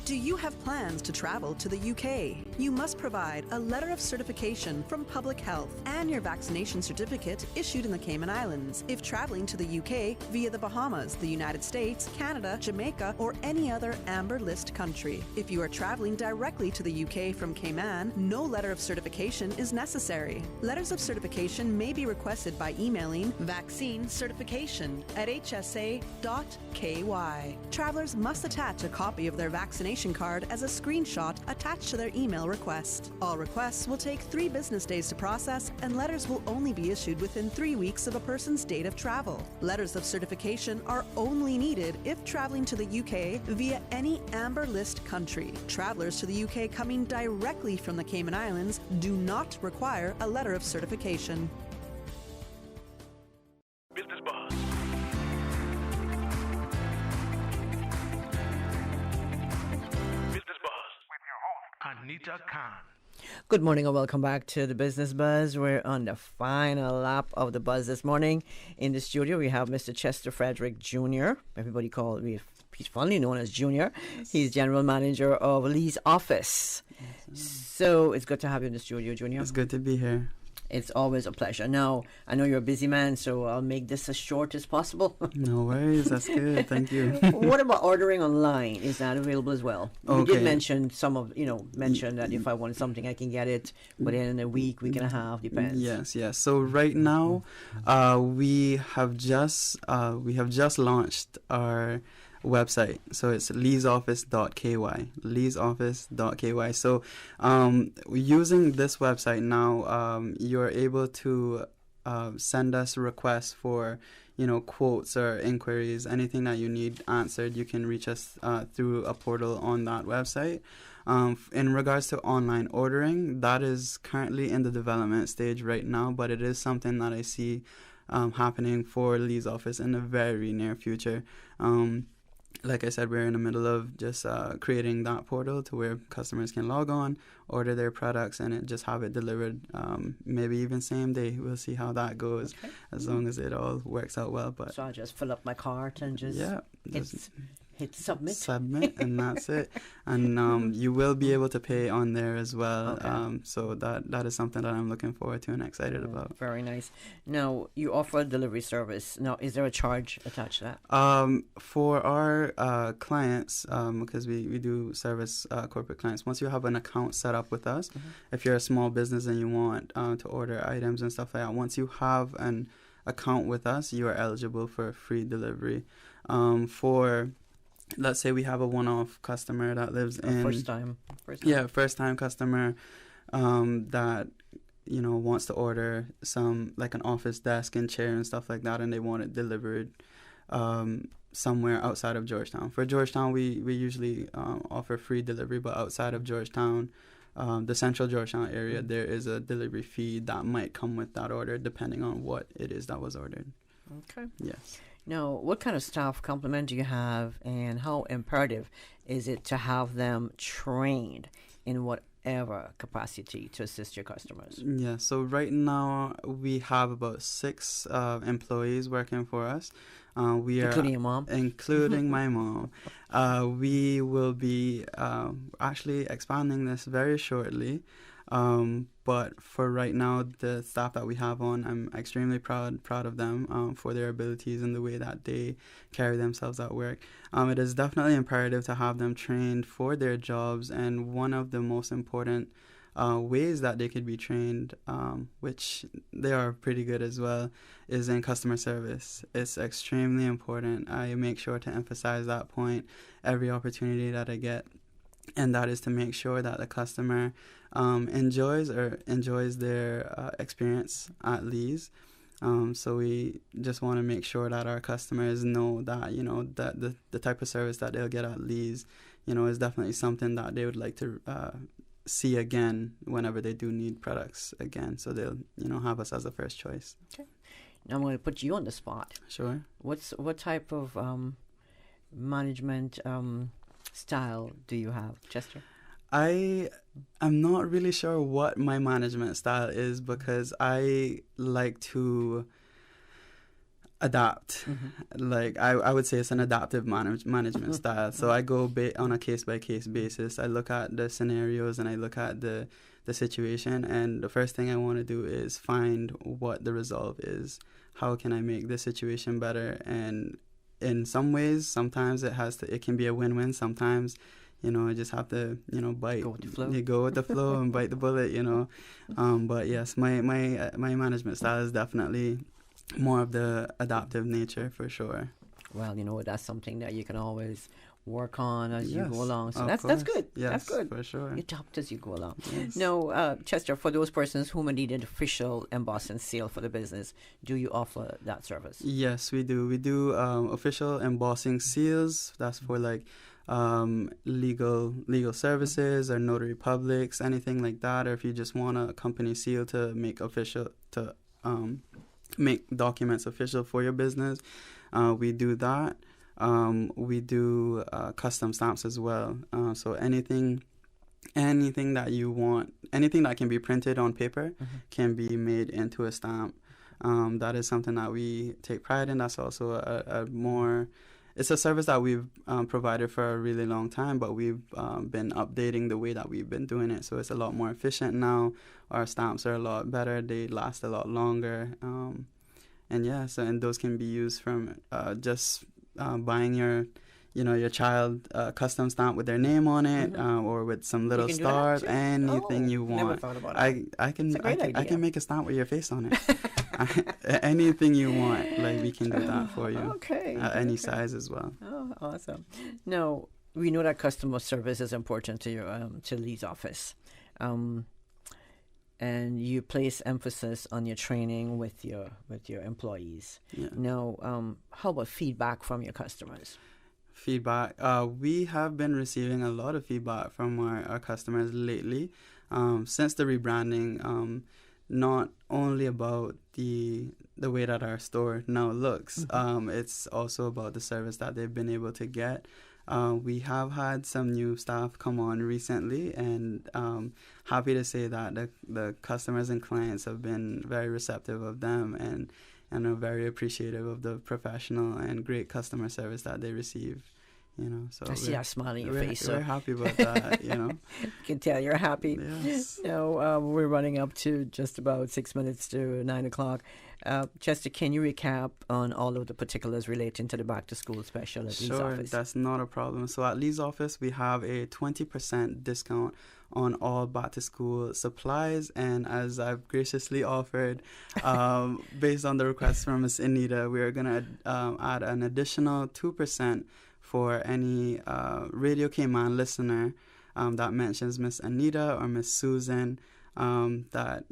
Speaker 1: Do you have plans to travel to the UK? You must provide a letter of certification from Public Health and your vaccination certificate issued in the Cayman Islands if traveling to the UK via the Bahamas, the United States, Canada, Jamaica, or any other Amber List country. If you are traveling directly to the UK from Cayman, no letter of certification is necessary. Letters of certification may be requested by emailing vaccinecertification@hsa.ky. Travelers must attach a copy of their vaccination card as a screenshot attached to their email request. All requests will take 3 business days to process, and letters will only be issued within 3 weeks of a person's date of travel. Letters of certification are only needed if traveling to the UK via any Amber List country. Travelers to the UK coming directly from the Cayman Islands do not require a letter of certification.
Speaker 2: Business Boss. Anita Khan.
Speaker 3: Good morning and welcome back to the Business Buzz. We're on the final lap of the buzz this morning. In the studio, we have Mr. Chester Frederick Jr. He's fondly known as Junior. He's General Manager of Lee's office. So it's good to have you in the studio, Junior.
Speaker 4: It's good to be here.
Speaker 3: It's always a pleasure. Now, I know you're a busy man, so I'll make this as short as possible.
Speaker 4: No worries. That's good. Thank you.
Speaker 3: What about ordering online? Is that available as well?
Speaker 4: Okay.
Speaker 3: You did mention mention that if I want something, I can get it within a week, week and a half, depends.
Speaker 4: Yes. So right now, we have just launched our website. So it's leesoffice.ky. So using this website now, you're able to send us requests for quotes or inquiries, anything that you need answered. You can reach us through a portal on that website. In regards to online ordering, that is currently in the development stage right now, but it is something that I see happening for Lee's office in the very near future. Like I said, we're in the middle of just creating that portal to where customers can log on, order their products, and just have it delivered, maybe even same day. We'll see how that goes, as long as it all works out well. But
Speaker 3: so I'll just fill up my cart and just hit submit.
Speaker 4: Submit, and that's it. And you will be able to pay on there as well.
Speaker 3: Okay.
Speaker 4: So that is something that I'm looking forward to and excited about.
Speaker 3: Very nice. Now, you offer a delivery service. Now, is there a charge attached to that?
Speaker 4: For our clients, because we do service corporate clients, once you have an account set up with us, if you're a small business and you want to order items and stuff like that, once you have an account with us, you are eligible for free delivery. For let's say we have a one-off customer that lives in
Speaker 3: First time.
Speaker 4: First-time customer that wants to order some, like an office desk and chair and stuff like that, and they want it delivered somewhere outside of Georgetown. For Georgetown, we usually offer free delivery, but outside of Georgetown, the central Georgetown area, there is a delivery fee that might come with that order, depending on what it is that was ordered.
Speaker 3: Okay.
Speaker 4: Yes.
Speaker 3: Now, what kind of staff complement do you have, and how imperative is it to have them trained in whatever capacity to assist your customers?
Speaker 4: Yeah, so right now we have about 6 employees working for us. We are
Speaker 3: including your mom?
Speaker 4: Including my mom. We will be actually expanding this very shortly. But for right now, the staff that we have on, I'm extremely proud of them for their abilities and the way that they carry themselves at work. It is definitely imperative to have them trained for their jobs, and one of the most important ways that they could be trained, which they are pretty good as well, is in customer service. It's extremely important. I make sure to emphasize that point every opportunity that I get, and that is to make sure that the customer enjoys their experience at Lee's. So we just want to make sure that our customers know that, that the type of service that they'll get at Lee's, is definitely something that they would like to see again whenever they do need products again. So they'll, have us as a first choice.
Speaker 3: Okay. Now I'm going to put you on the spot.
Speaker 4: Sure.
Speaker 3: What type of management style do you have, Chester?
Speaker 4: I'm not really sure what my management style is, because I like to adapt. Like I would say it's an adaptive management style. So I go on a case-by-case basis. I look at the scenarios and I look at the situation, and the first thing I want to do is find what the resolve is. How can I make this situation better? And in some ways, sometimes it can be a win-win. Sometimes I just have to, bite.
Speaker 3: Go with the flow.
Speaker 4: You go with the flow and bite the bullet, But yes, my management style is definitely more of the adaptive nature, for sure.
Speaker 3: Well, that's something that you can always work on as you go along. So that's good.
Speaker 4: Yes,
Speaker 3: that's good.
Speaker 4: For sure.
Speaker 3: You adapt as you go along.
Speaker 4: Yes.
Speaker 3: Now, Chester, for those persons who need an official emboss and seal for the business, do you offer that service?
Speaker 4: Yes, we do. We do official embossing seals. That's for legal services or notary publics, anything like that. Or if you just want a company seal to make make documents official for your business, we do that. We do custom stamps as well. So anything that you want, anything that can be printed on paper can be made into a stamp. That is something that we take pride in. That's also it's a service that we've provided for a really long time, but we've been updating the way that we've been doing it. So it's a lot more efficient now. Our stamps are a lot better. They last a lot longer. And those can be used from just buying your child custom stamp with their name on it, or with some little stars, anything you want.
Speaker 3: Never thought about it.
Speaker 4: I can make a stamp with your face on it. Anything you want, we can do that for you.
Speaker 3: Okay.
Speaker 4: Any size as well.
Speaker 3: Oh, awesome. Now, we know that customer service is important to your to Lee's office. And you place emphasis on your training with your employees.
Speaker 4: Yeah.
Speaker 3: Now, how about feedback from your customers?
Speaker 4: Feedback. We have been receiving a lot of feedback from our customers lately, since the rebranding. Not only about the way that our store now looks, it's also about the service that they've been able to get. We have had some new staff come on recently, and happy to say that the customers and clients have been very receptive of them, and are very appreciative of the professional and great customer service that they receive. So
Speaker 3: I see that smile on your face.
Speaker 4: We're happy about that.
Speaker 3: You can tell you're happy.
Speaker 4: Yes.
Speaker 3: Now, we're running up to just about 6 minutes to 9 o'clock. Chester, can you recap on all of the particulars relating to the back to school special at Lee's office?
Speaker 4: Sure, that's not a problem. So at Lee's office, we have a 20% discount on all back to school supplies, and as I've graciously offered, based on the request from Ms. Anita, we are going to add an additional 2% for any Radio Cayman listener that mentions Miss Anita or Miss Susan that,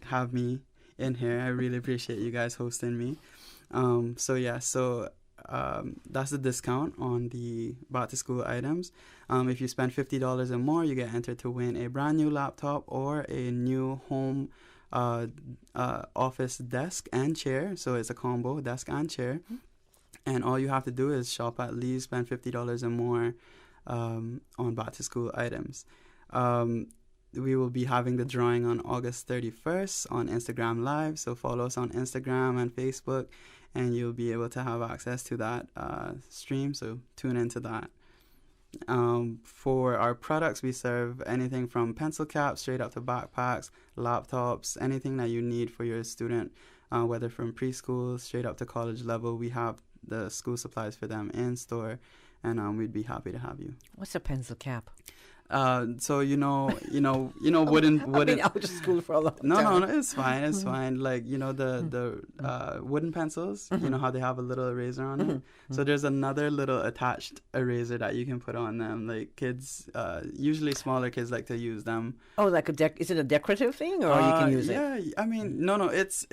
Speaker 4: have me in here. I really appreciate you guys hosting me. That's the discount on the back-to-school items. If you spend $50 or more, you get entered to win a brand new laptop or a new home office desk and chair. So it's a combo, desk and chair. Mm-hmm. And all you have to do is shop at Lee's, spend $50 or more on back-to-school items. We will be having the drawing on August 31st on Instagram Live. So follow us on Instagram and Facebook, and you'll be able to have access to that stream. So tune into that. For our products, we serve anything from pencil caps straight up to backpacks, laptops, anything that you need for your student, whether from preschool straight up to college level. We have the school supplies for them in store, and we'd be happy to have you.
Speaker 3: What's a pencil cap?
Speaker 4: Wooden.
Speaker 3: I've been out of school for a long time.
Speaker 4: No, it's fine. It's fine. Like, the wooden pencils, you know how they have a little eraser on it? So there's another little attached eraser that you can put on them. Like kids, usually smaller kids like to use them.
Speaker 3: Oh, like is it a decorative thing, or you can use it?
Speaker 4: Yeah, I mean, no, it's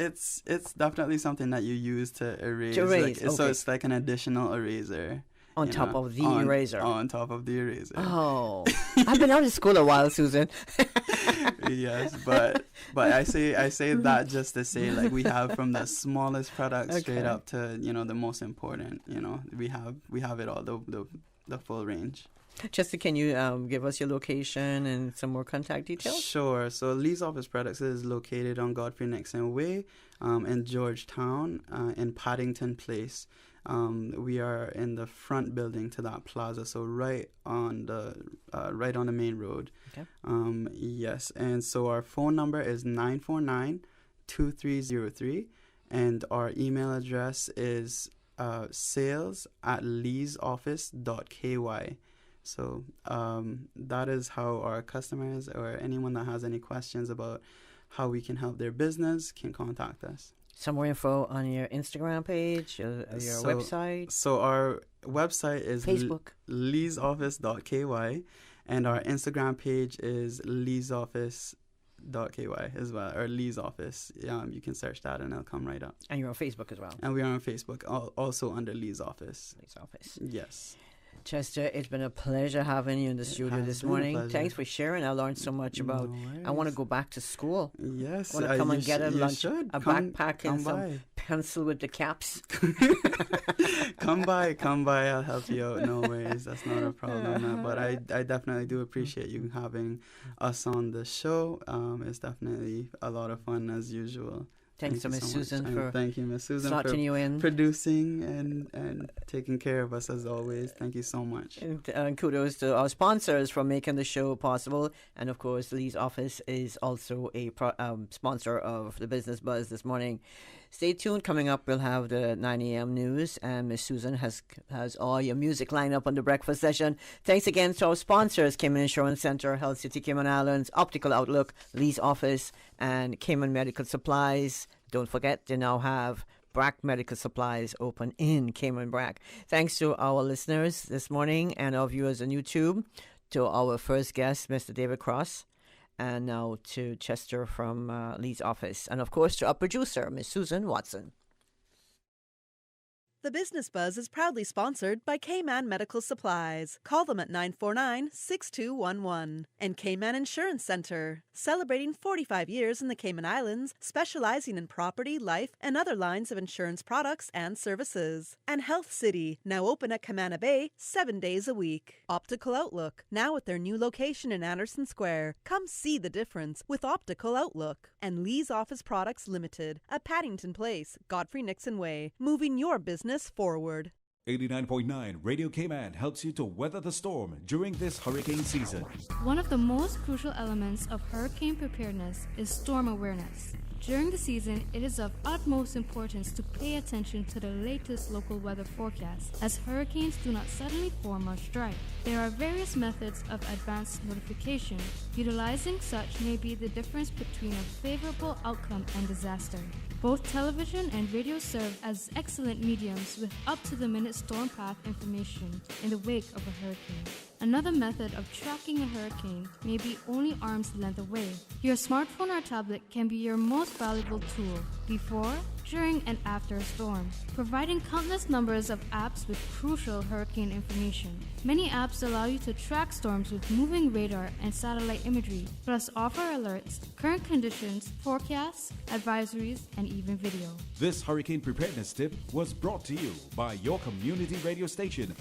Speaker 4: definitely something that you use to erase.
Speaker 3: Okay.
Speaker 4: So it's like an additional eraser.
Speaker 3: On top of the eraser.
Speaker 4: On top of the eraser.
Speaker 3: Oh, I've been out of school a while, Susan.
Speaker 4: Yes, but I say that just to say, like, we have from the smallest products straight up to the most important. We have it all, the full range.
Speaker 3: Chester, can you give us your location and some more contact details?
Speaker 4: Sure. So Lee's Office Products is located on Godfrey Nixon Way in Georgetown in Paddington Place. We are in the front building to that plaza, so right on the main road. Okay. Yes, and so our phone number is 949-2303, and our email address is sales@leesoffice.ky. So that is how our customers or anyone that has any questions about how we can help their business can contact us.
Speaker 3: Some more info on your Instagram page, your website?
Speaker 4: So our website is
Speaker 3: Facebook.
Speaker 4: leesoffice.ky, and our Instagram page is leesoffice.ky as well, or Lee's Office. You can search that and it'll come right up.
Speaker 3: And you're on Facebook as well?
Speaker 4: And we are on Facebook, also under Lee's Office.
Speaker 3: Lee's Office.
Speaker 4: Yes.
Speaker 3: Chester, it's been a pleasure having you in the studio this morning. Thanks for sharing. I learned so much about. I want to go back to school.
Speaker 4: Yes,
Speaker 3: I want to come and get a lunch, backpack, and some pencil with the caps.
Speaker 4: Come by. I'll help you out. No worries, that's not a problem. But I definitely do appreciate you having us on the show. It's definitely a lot of fun as usual.
Speaker 3: Thanks to Miss Susan for
Speaker 4: producing and taking care of us as always. Thank you so much.
Speaker 3: And kudos to our sponsors for making the show possible. And of course, Lee's Office is also a sponsor of the Business Buzz this morning. Stay tuned. Coming up, we'll have the 9 a.m. news, and Miss Susan has all your music lined up on the breakfast session. Thanks again to our sponsors, Cayman Insurance Center, Health City Cayman Islands, Optical Outlook, Lee's Office, and Cayman Medical Supplies. Don't forget, they now have Brack Medical Supplies open in Cayman Brack. Thanks to our listeners this morning and our viewers on YouTube, to our first guest, Mr. David Cross, and now to Chester from Lee's Office, and of course to our producer, Miss Susan Watson.
Speaker 1: The Business Buzz is proudly sponsored by Cayman Medical Supplies. Call them at 949-6211. And Cayman Insurance Center, celebrating 45 years in the Cayman Islands, specializing in property, life, and other lines of insurance products and services. And Health City, now open at Camana Bay 7 days a week. Optical Outlook, now at their new location in Anderson Square. Come see the difference with Optical Outlook. And Lee's Office Products Limited, at Paddington Place, Godfrey Nixon Way, moving your business forward.
Speaker 24: 89.9 Radio Cayman helps you to weather the storm during this hurricane season.
Speaker 18: One of the most crucial elements of hurricane preparedness is storm awareness. During the season, it is of utmost importance to pay attention to the latest local weather forecast, as hurricanes do not suddenly form or strike. There are various methods of advanced notification. Utilizing such may be the difference between a favorable outcome and disaster. Both television and radio serve as excellent mediums with up-to-the-minute storm path information in the wake of a hurricane. Another method of tracking a hurricane may be only arm's length away. Your smartphone or tablet can be your most valuable tool before, during, and after a storm, providing countless numbers of apps with crucial hurricane information. Many apps allow you to track storms with moving radar and satellite imagery, plus offer alerts, current conditions, forecasts, advisories, and even video.
Speaker 24: This hurricane preparedness tip was brought to you by your community radio station,